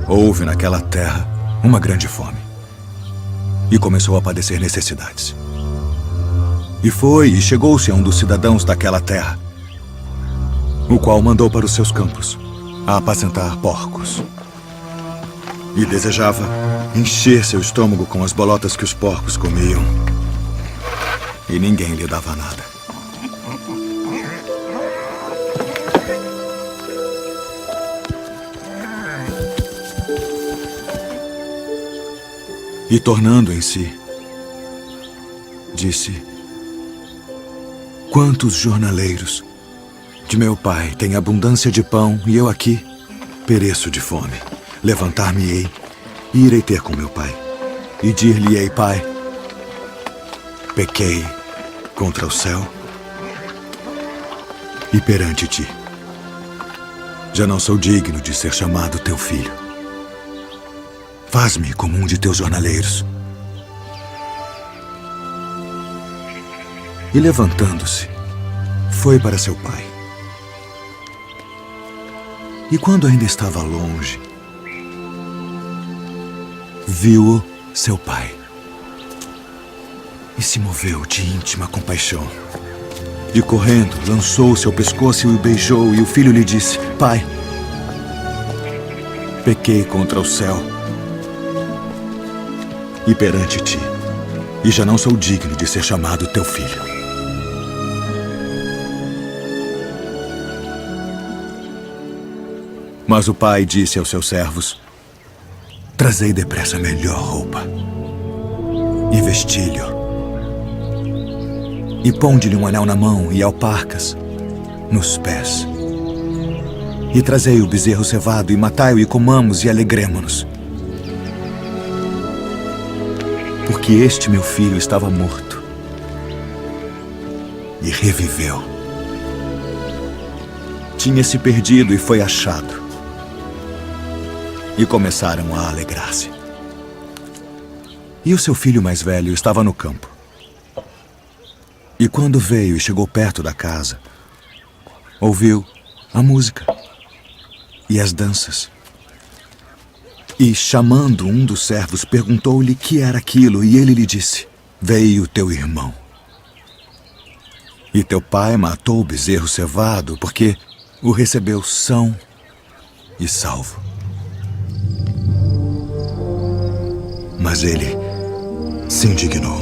houve naquela terra uma grande fome. E começou a padecer necessidades. E foi e chegou-se a um dos cidadãos daquela terra, o qual mandou para os seus campos a apacentar porcos. E desejava encher seu estômago com as bolotas que os porcos comiam. E ninguém lhe dava nada. E tornando em si, disse: quantos jornaleiros de meu pai têm abundância de pão e eu aqui pereço de fome. Levantar-me-ei e irei ter com meu pai. E dir-lhe-ei: Pai, pequei contra o céu e perante ti. Já não sou digno de ser chamado teu filho. Faz-me como um de teus jornaleiros. E levantando-se, foi para seu pai. E quando ainda estava longe, viu-o seu pai. E se moveu de íntima compaixão. E correndo, lançou-se ao pescoço e o beijou, e o filho lhe disse: Pai, pequei contra o céu e perante ti, e já não sou digno de ser chamado teu filho. Mas o pai disse aos seus servos: trazei depressa a melhor roupa e vestilho, e ponde-lhe um anel na mão e alparcas nos pés. E trazei o bezerro cevado, e matai-o, e comamos, e alegremo-nos. Porque este meu filho estava morto e reviveu. Tinha se perdido e foi achado. E começaram a alegrar-se. E o seu filho mais velho estava no campo. E quando veio e chegou perto da casa, ouviu a música e as danças. E, chamando um dos servos, perguntou-lhe que era aquilo, e ele lhe disse: veio teu irmão. E teu pai matou o bezerro cevado, porque o recebeu são e salvo. Mas ele se indignou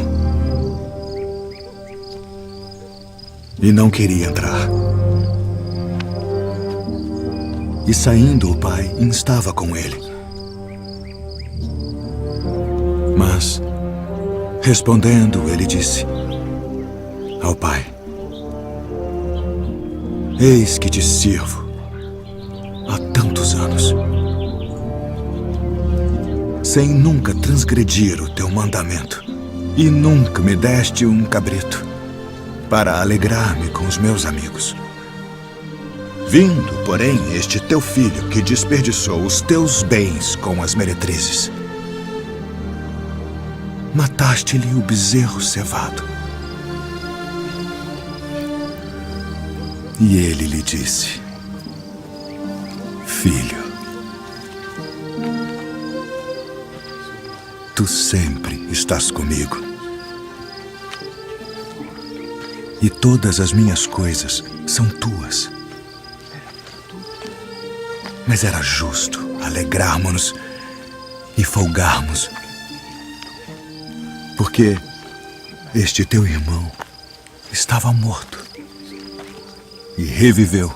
e não queria entrar. E saindo, o pai instava com ele. Mas, respondendo, ele disse ao pai: eis que te sirvo há tantos anos, sem nunca transgredir o teu mandamento, e nunca me deste um cabrito para alegrar-me com os meus amigos. Vindo, porém, este teu filho que desperdiçou os teus bens com as meretrizes, mataste-lhe o bezerro cevado. E ele lhe disse: filho, tu sempre estás comigo, e todas as minhas coisas são tuas. Mas era justo alegrarmos-nos e folgarmos, porque este teu irmão estava morto e reviveu,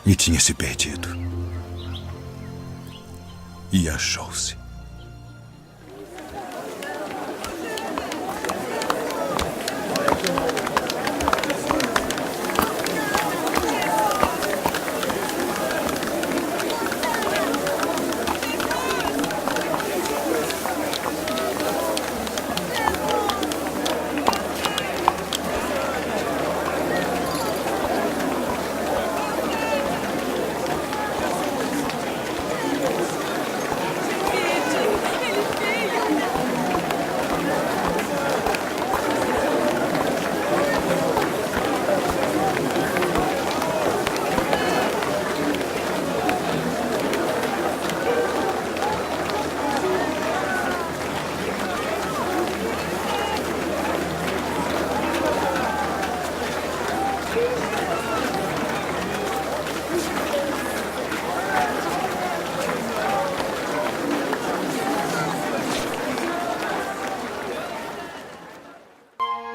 e tinha se perdido e achou-se.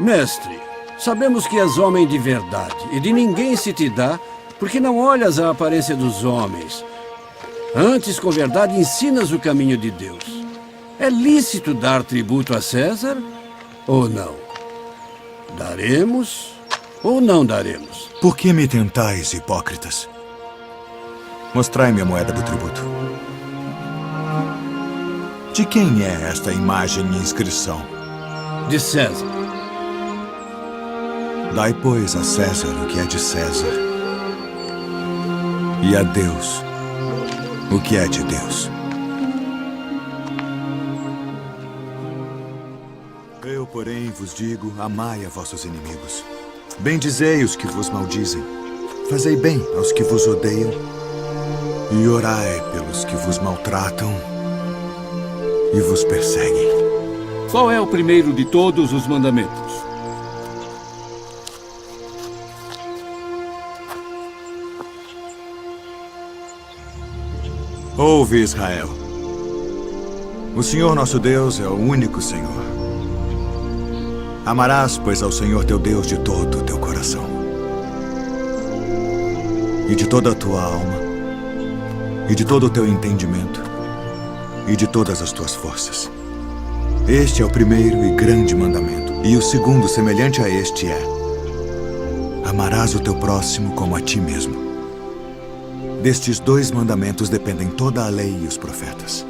Mestre, sabemos que és homem de verdade, e de ninguém se te dá, porque não olhas a aparência dos homens. Antes, com verdade, ensinas o caminho de Deus. É lícito dar tributo a César ou não? Daremos ou não daremos? Por que me tentais, hipócritas? Mostrai-me a moeda do tributo. De quem é esta imagem e inscrição? De César. Dai, pois, a César o que é de César, e a Deus o que é de Deus. Eu, porém, vos digo, amai a vossos inimigos. Bendizei os que vos maldizem. Fazei bem aos que vos odeiam. E orai pelos que vos maltratam e vos perseguem. Qual é o primeiro de todos os mandamentos? Ouve, Israel. O Senhor nosso Deus é o único Senhor. Amarás, pois, ao Senhor teu Deus de todo o teu coração, e de toda a tua alma, e de todo o teu entendimento, e de todas as tuas forças. Este é o primeiro e grande mandamento. E o segundo, semelhante a este, é: amarás o teu próximo como a ti mesmo. Destes 2 mandamentos dependem toda a lei e os profetas.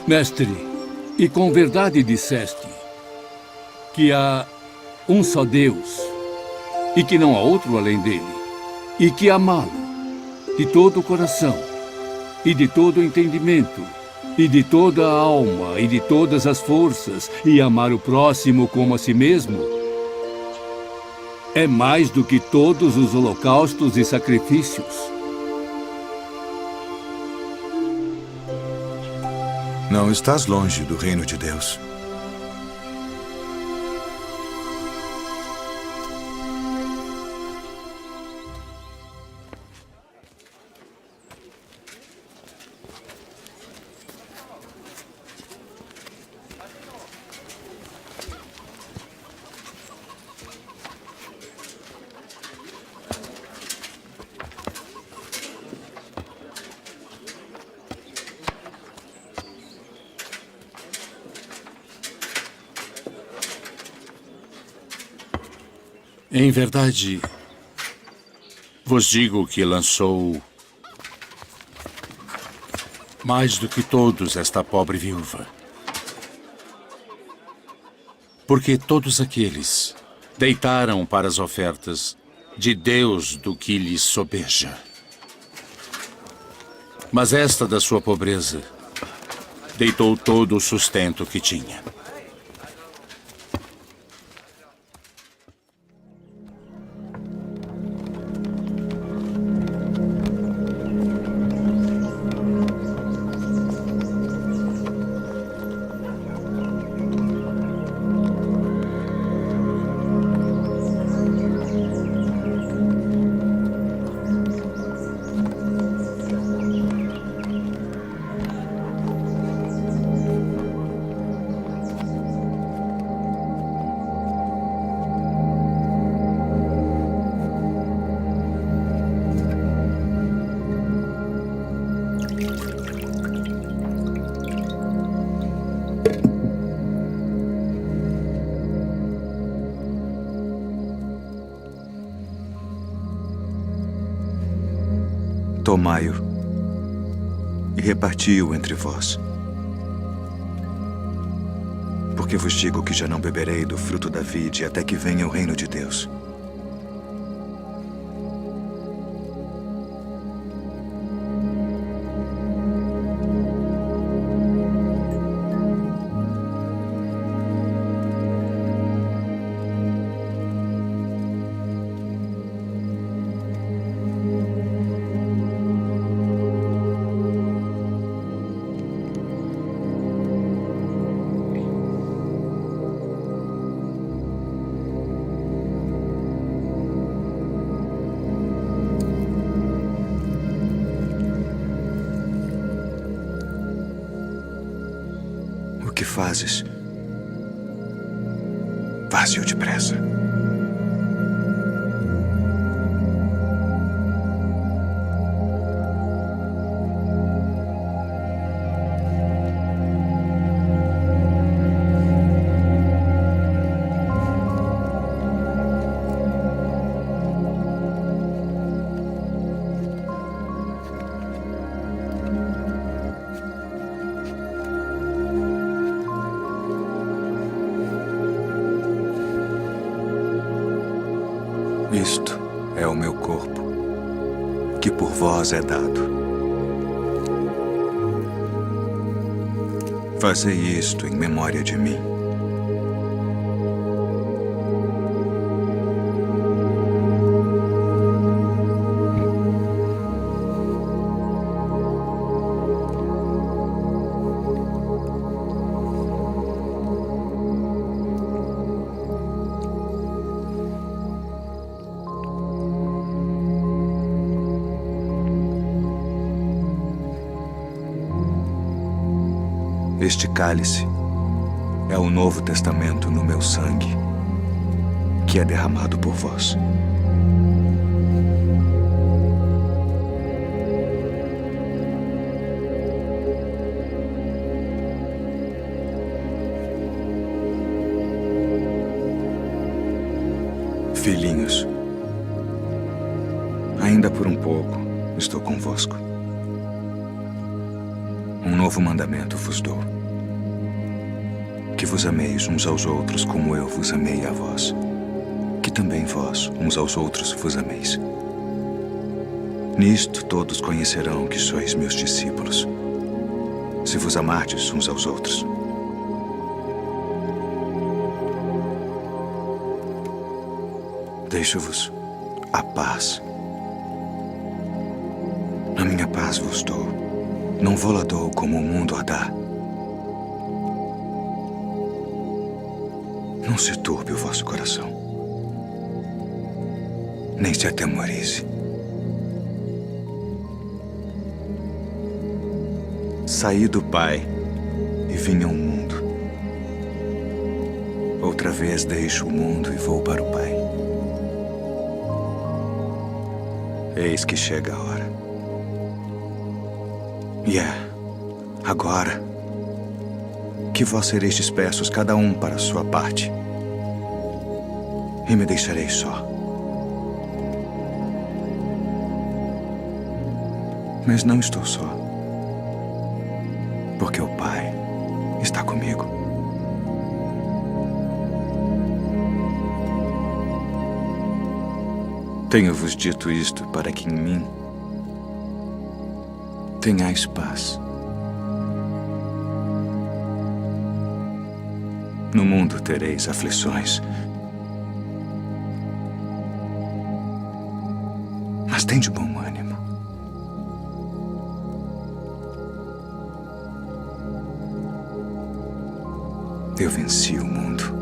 Mestre, e com verdade disseste que há um só Deus e que não há outro além dele, e que amá-lo de todo o coração e de todo o entendimento e de toda a alma e de todas as forças, e amar o próximo como a si mesmo, é mais do que todos os holocaustos e sacrifícios. Não estás longe do reino de Deus. Em verdade, vos digo que lançou mais do que todos esta pobre viúva. Porque todos aqueles deitaram para as ofertas de Deus do que lhes sobeja. Mas esta da sua pobreza deitou todo o sustento que tinha. Tomai-o e reparti-o entre vós. Porque vos digo que já não beberei do fruto da vide até que venha o reino de Deus. O que fazes? Faze-o depressa. meu corpo, que por vós é dado. Fazei isto em memória de mim. Este cálice é o Novo Testamento no meu sangue, que é derramado por vós. Filhinhos, ainda por um pouco estou convosco. Um novo mandamento vos dou: que vos ameis uns aos outros como eu vos amei a vós, que também vós uns aos outros vos ameis. Nisto todos conhecerão que sois meus discípulos, se vos amardes uns aos outros. Deixo-vos a paz. A minha paz vos dou. Não vou-la dou como o mundo a dá. Não se turbe o vosso coração, nem se atemorize. Saí do Pai e vim ao mundo. Outra vez deixo o mundo e vou para o Pai. Eis que chega a hora. E agora, que vós sereis dispersos, cada um para a sua parte, e me deixareis só. Mas não estou só, porque o Pai está comigo. Tenho-vos dito isto para que em mim tenhais paz. No mundo tereis aflições, mas tende bom ânimo. Eu venci o mundo.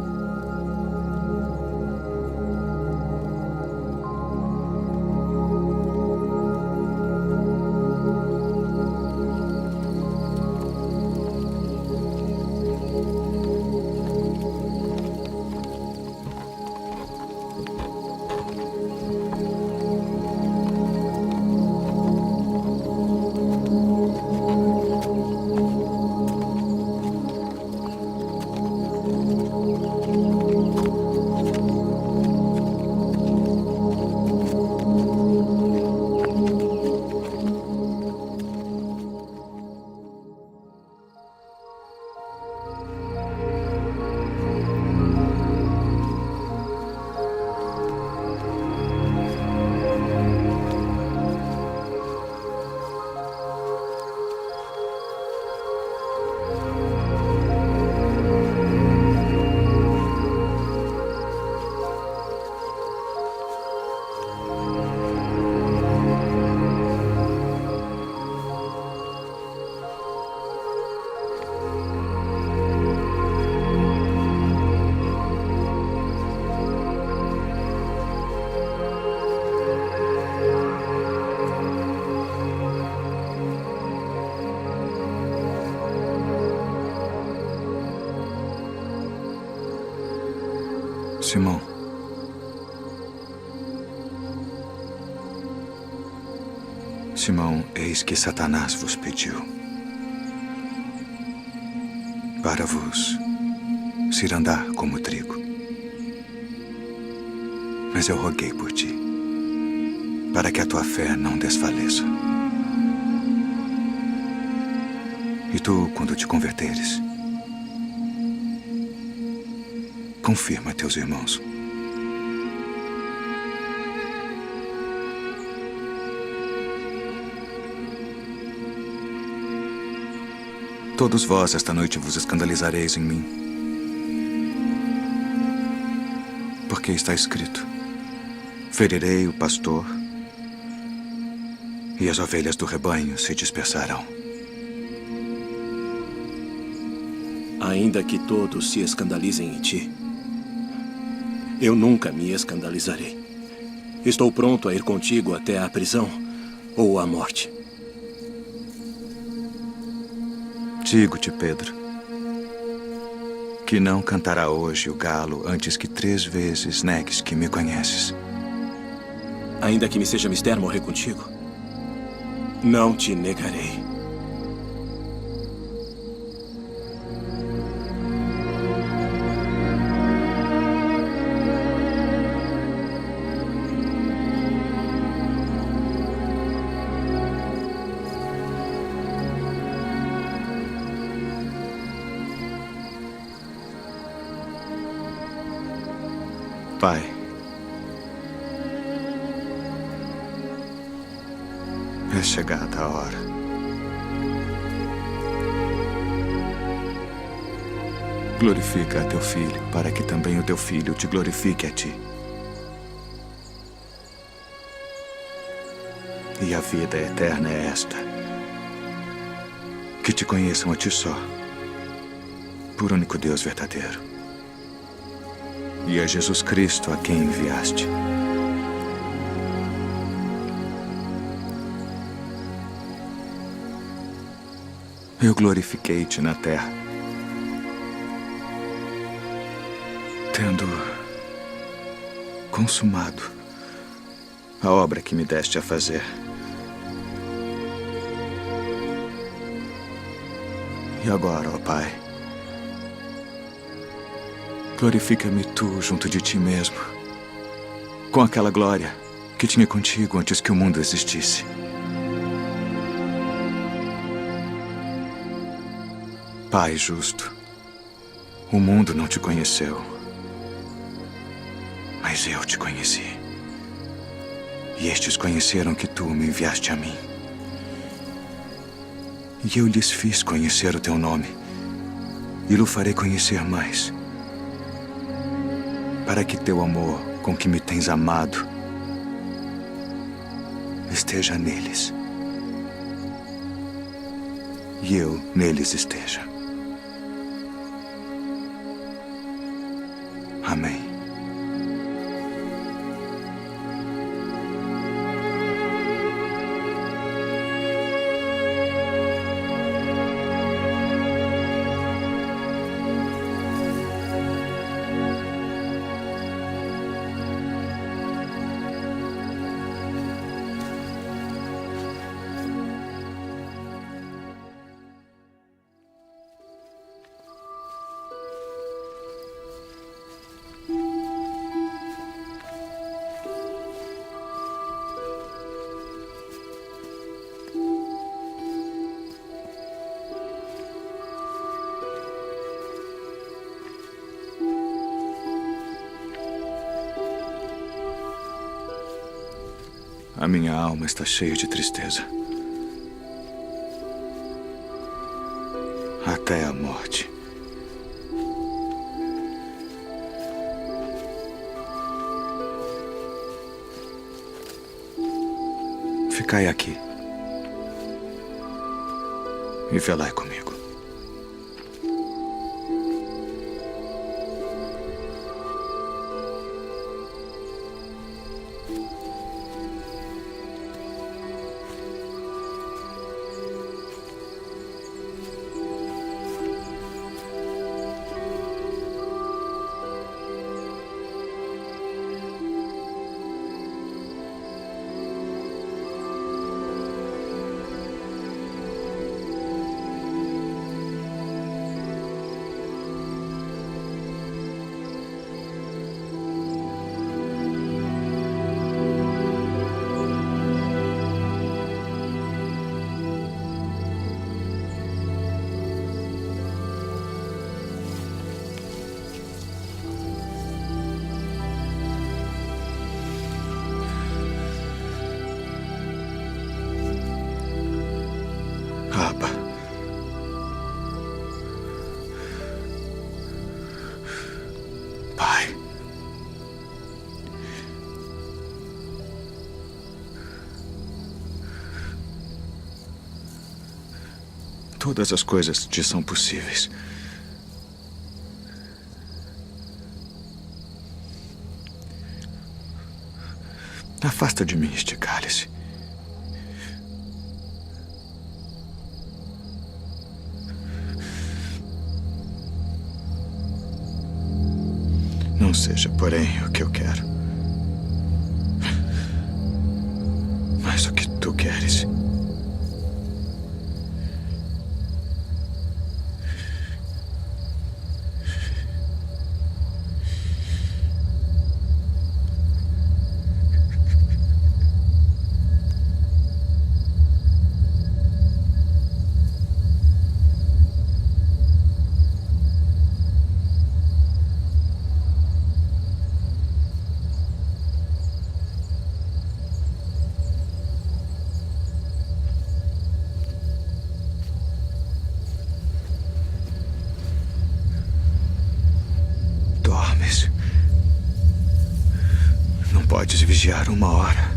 Simão, Simão, eis que Satanás vos pediu para vos cirandar como trigo. Mas eu roguei por ti, para que a tua fé não desfaleça. E tu, quando te converteres, confirma teus irmãos. Todos vós esta noite vos escandalizareis em mim. Porque está escrito: ferirei o pastor, e as ovelhas do rebanho se dispersarão. Ainda que todos se escandalizem em ti, eu nunca me escandalizarei. Estou pronto a ir contigo até a prisão ou a morte. Digo-te, Pedro, que não cantará hoje o galo antes que 3 vezes negues que me conheces. Ainda que me seja mister morrer contigo, não te negarei. Pai, é chegada a hora. Glorifica a teu filho, para que também o teu filho te glorifique a ti. E a vida eterna é esta: que te conheçam a ti só, por único Deus verdadeiro, e a Jesus Cristo a quem enviaste. Eu glorifiquei-te na terra, tendo consumado a obra que me deste a fazer. E agora, ó Pai, glorifica-me tu junto de ti mesmo, com aquela glória que tinha contigo antes que o mundo existisse. Pai justo, o mundo não te conheceu, mas eu te conheci. E estes conheceram que tu me enviaste a mim. E eu lhes fiz conhecer o teu nome, e o farei conhecer mais, para que teu amor com que me tens amado esteja neles, e eu neles esteja. Amém. A minha alma está cheia de tristeza, até a morte. Ficai aqui e velai comigo. Todas as coisas te são possíveis. Afasta de mim este cálice. Não seja, porém, o que eu quero, mas o que tu queres. Não podes vigiar 1 hora.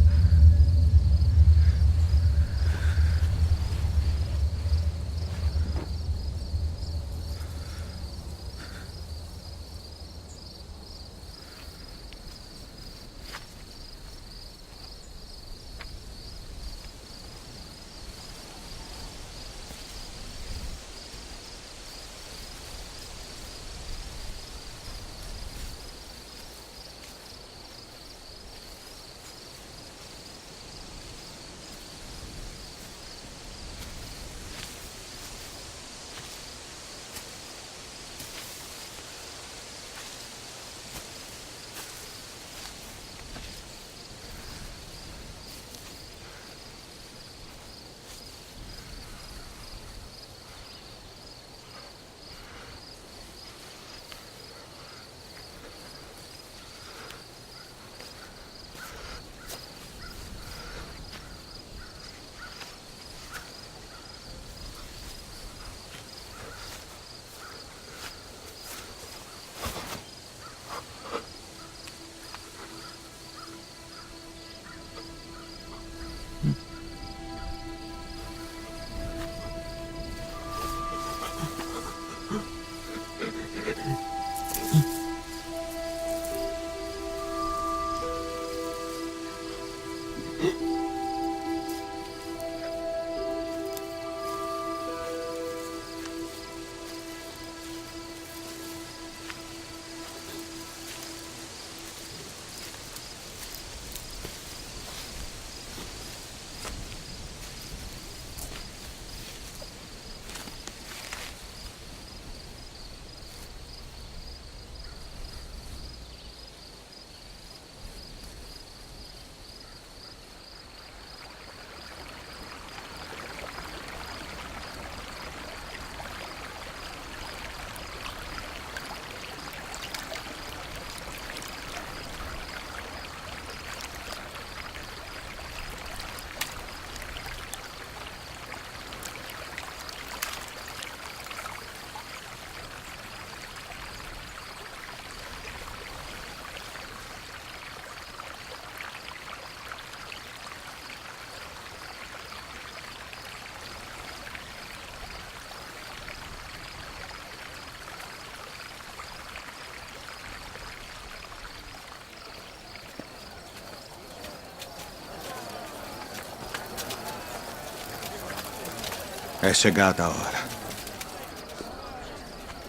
É chegada a hora.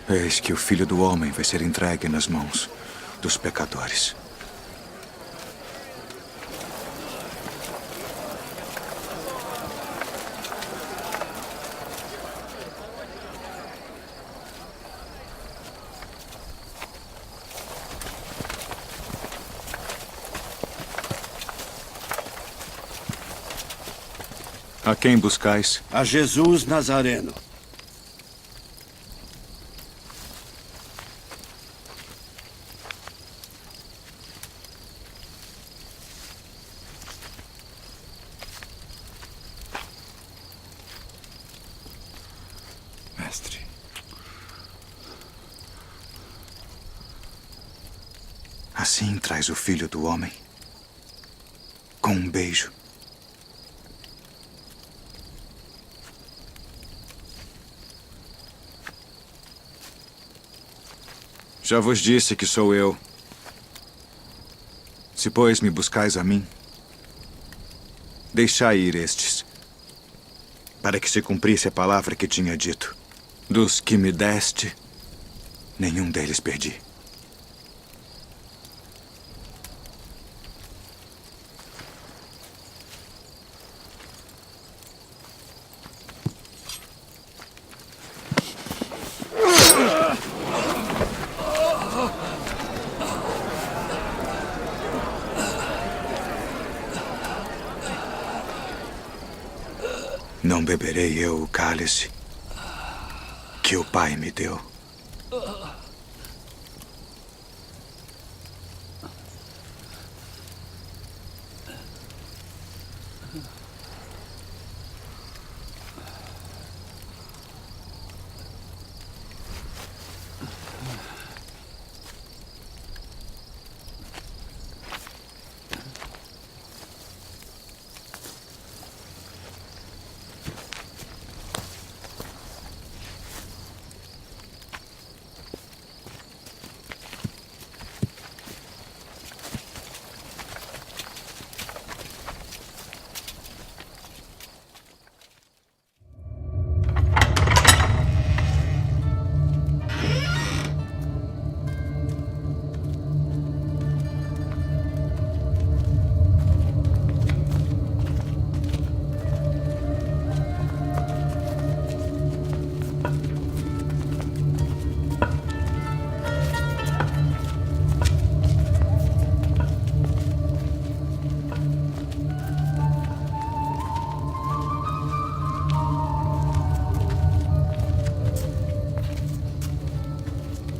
Eis que o Filho do Homem vai ser entregue nas mãos dos pecadores. A quem buscais? A Jesus Nazareno. Mestre. Assim traz o Filho do Homem, com um beijo. Já vos disse que sou eu. Se, pois, me buscais a mim, deixai ir estes, para que se cumprisse a palavra que tinha dito. Dos que me deste, nenhum deles perdi. Não beberei eu o cálice que o Pai me deu.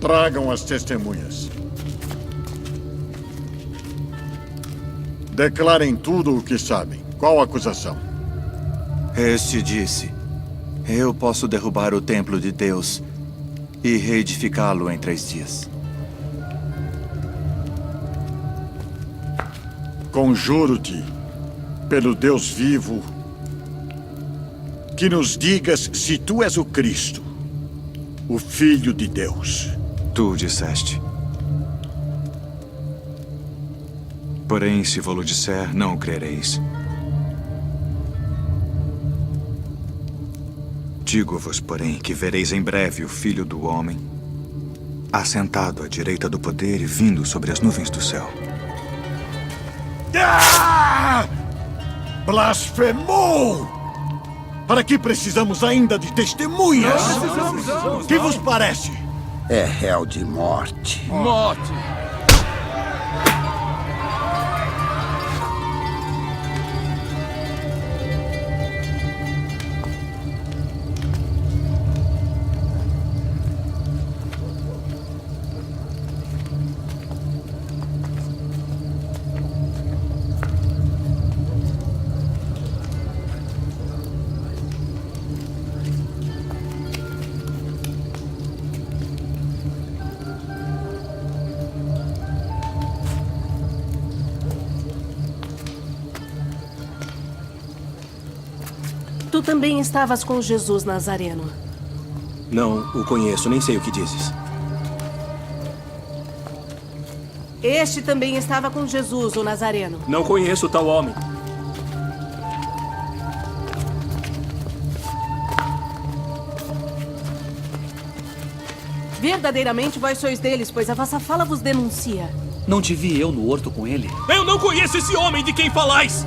Tragam as testemunhas. Declarem tudo o que sabem. Qual a acusação? Este disse: eu posso derrubar o templo de Deus e reedificá-lo em 3 dias. Conjuro-te, pelo Deus vivo, que nos digas se tu és o Cristo, o Filho de Deus. Tu disseste. Porém, se vou-lo disser, não o crereis. Digo-vos, porém, que vereis em breve o Filho do Homem, assentado à direita do poder e vindo sobre as nuvens do céu. Ah! Blasfemou! Para que precisamos ainda de testemunhas? Que vos parece? É réu de morte. Morte! Tu também estavas com Jesus Nazareno. Não o conheço, nem sei o que dizes. Este também estava com Jesus, o Nazareno. Não conheço tal homem. Verdadeiramente vós sois deles, pois a vossa fala vos denuncia. Não te vi eu no horto com ele? Eu não conheço esse homem de quem falais!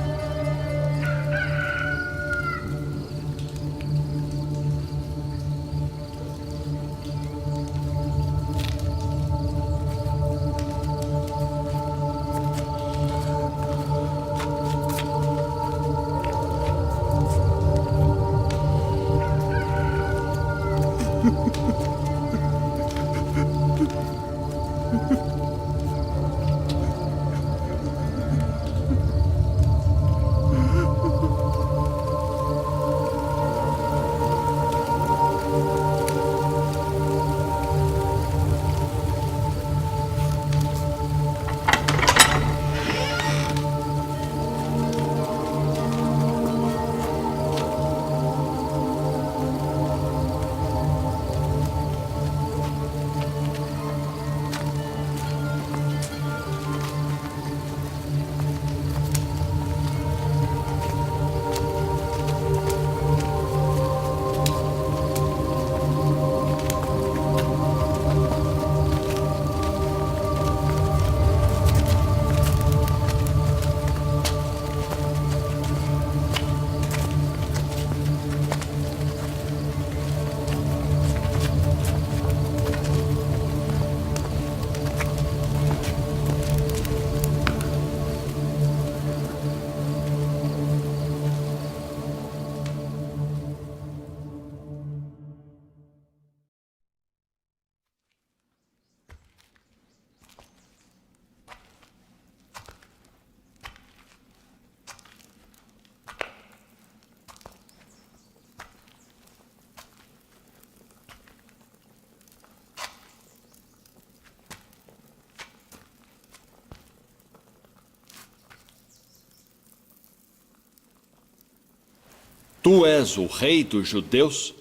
Tu és o rei dos judeus?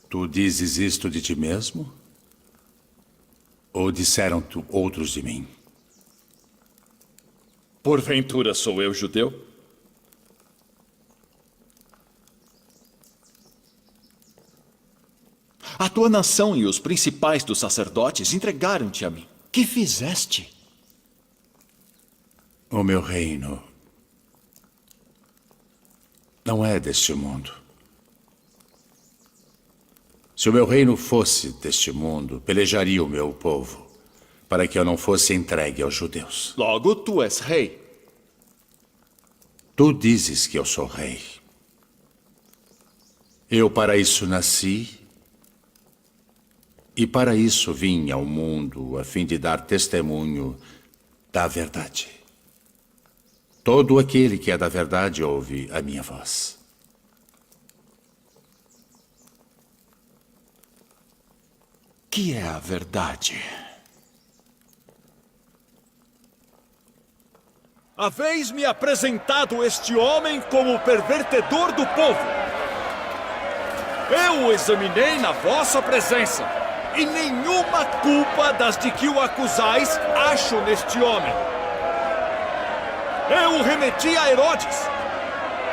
Tu dizes isto de ti mesmo? Ou disseram-te outros de mim? Porventura sou eu judeu? A tua nação e os principais dos sacerdotes entregaram-te a mim. Que fizeste? O meu reino não é deste mundo. Se o meu reino fosse deste mundo, pelejaria o meu povo, para que eu não fosse entregue aos judeus. Logo, tu és rei. Tu dizes que eu sou rei. Eu para isso nasci, e para isso vim ao mundo, a fim de dar testemunho da verdade. Todo aquele que é da verdade ouve a minha voz. Que é a verdade? Haveis-me apresentado este homem como o pervertedor do povo. Eu o examinei na vossa presença, e nenhuma culpa das de que o acusais acho neste homem. Eu o remeti a Herodes.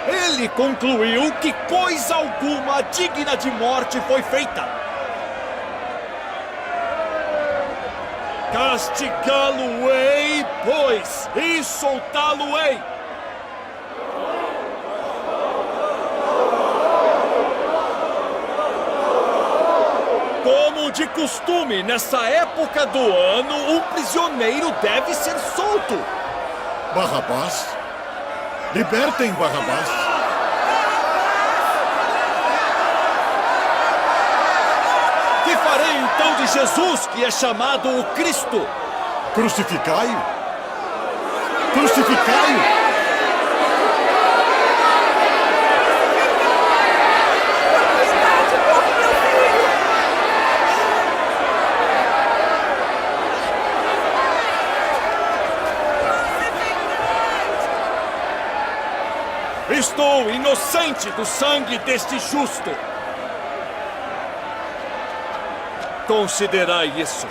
Ele concluiu que coisa alguma digna de morte foi feita. Castigá-lo-ei, pois, e soltá-lo-ei. Como de costume, nessa época do ano, um prisioneiro deve ser solto. Barrabás? Libertem Barrabás. Que farei então de Jesus, que é chamado o Cristo? Crucificai-o! Crucificai-o! Estou inocente do sangue deste justo. Considerai isso.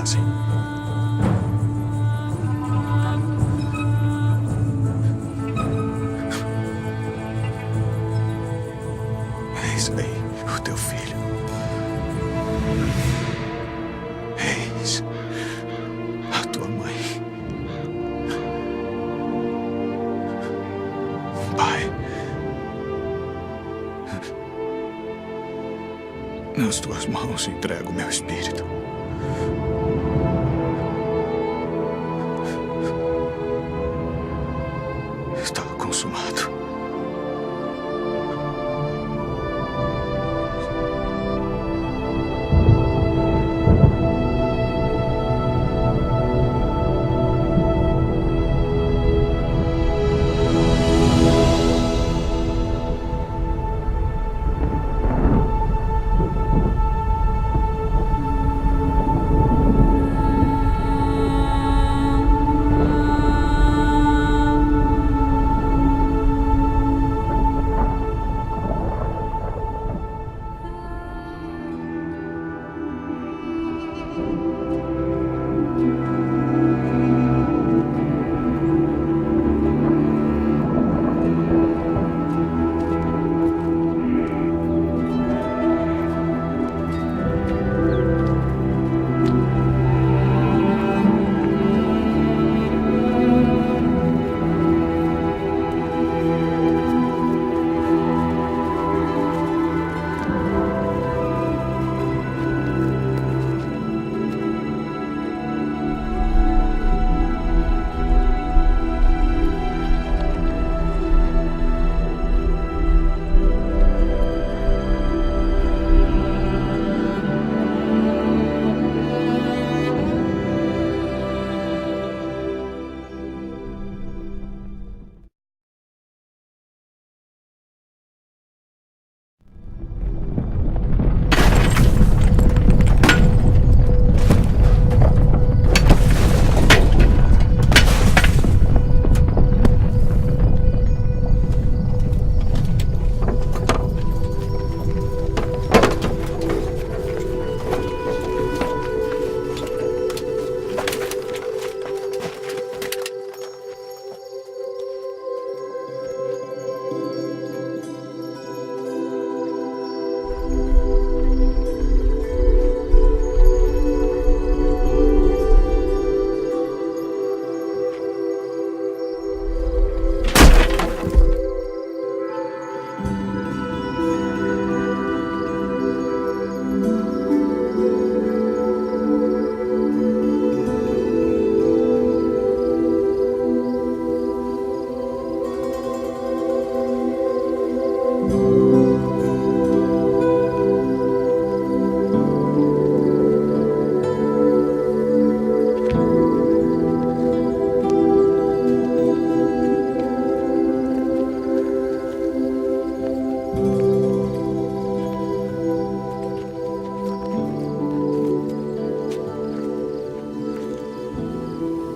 fazem. Eis aí o teu filho. Eis a tua mãe. Pai, nas tuas mãos entrego meu espírito. Está consumado.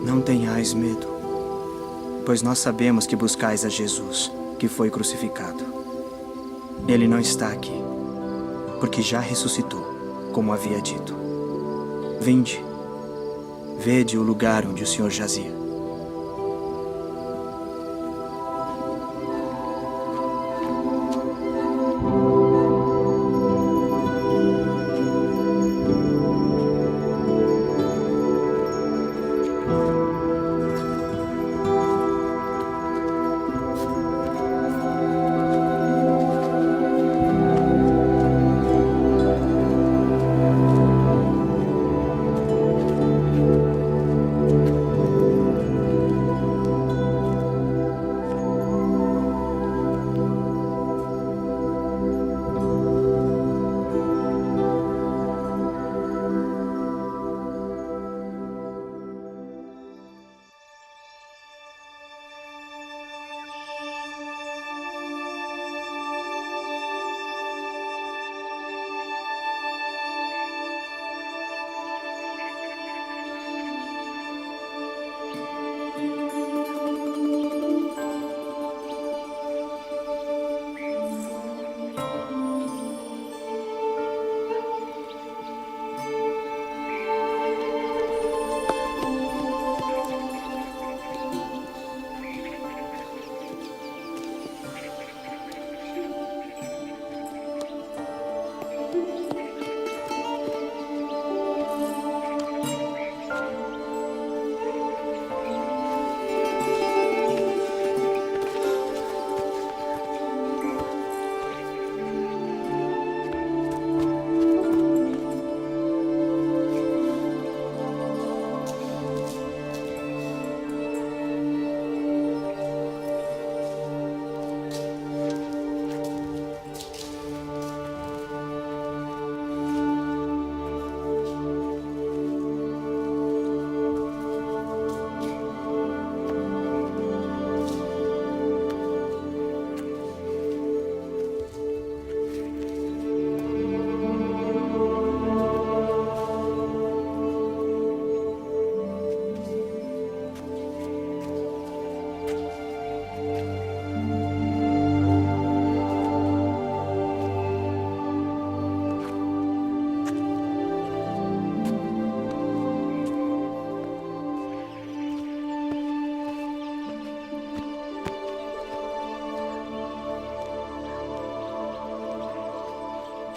Não tenhais medo, pois nós sabemos que buscais a Jesus, que foi crucificado. Ele não está aqui, porque já ressuscitou, como havia dito. Vinde, vede o lugar onde o Senhor jazia.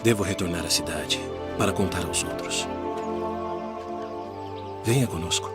Devo retornar à cidade para contar aos outros. Venha conosco.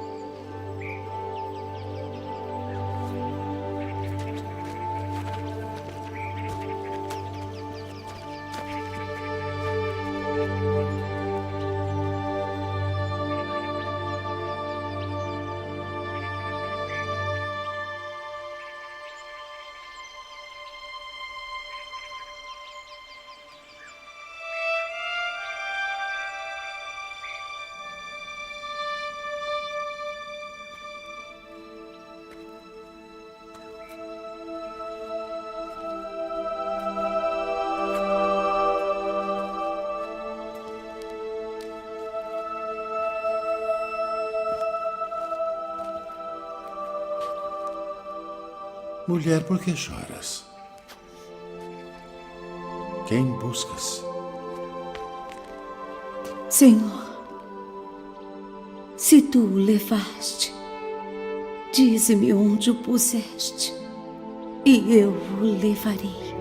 Mulher, por que choras? Quem buscas? Senhor, se tu o levaste, dize-me onde o puseste, e eu o levarei.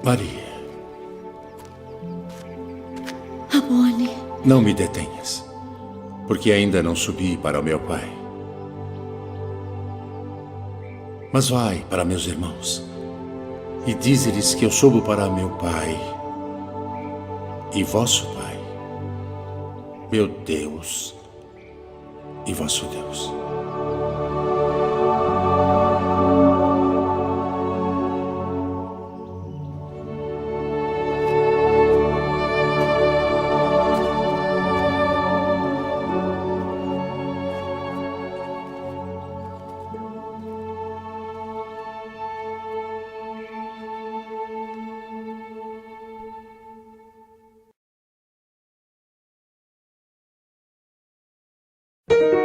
Maria, Rabboni, não me detenhas, porque ainda não subi para o meu Pai. Mas vai para meus irmãos e dize-lhes que eu subo para meu Pai e vosso Pai, meu Deus e vosso Deus. Thank you.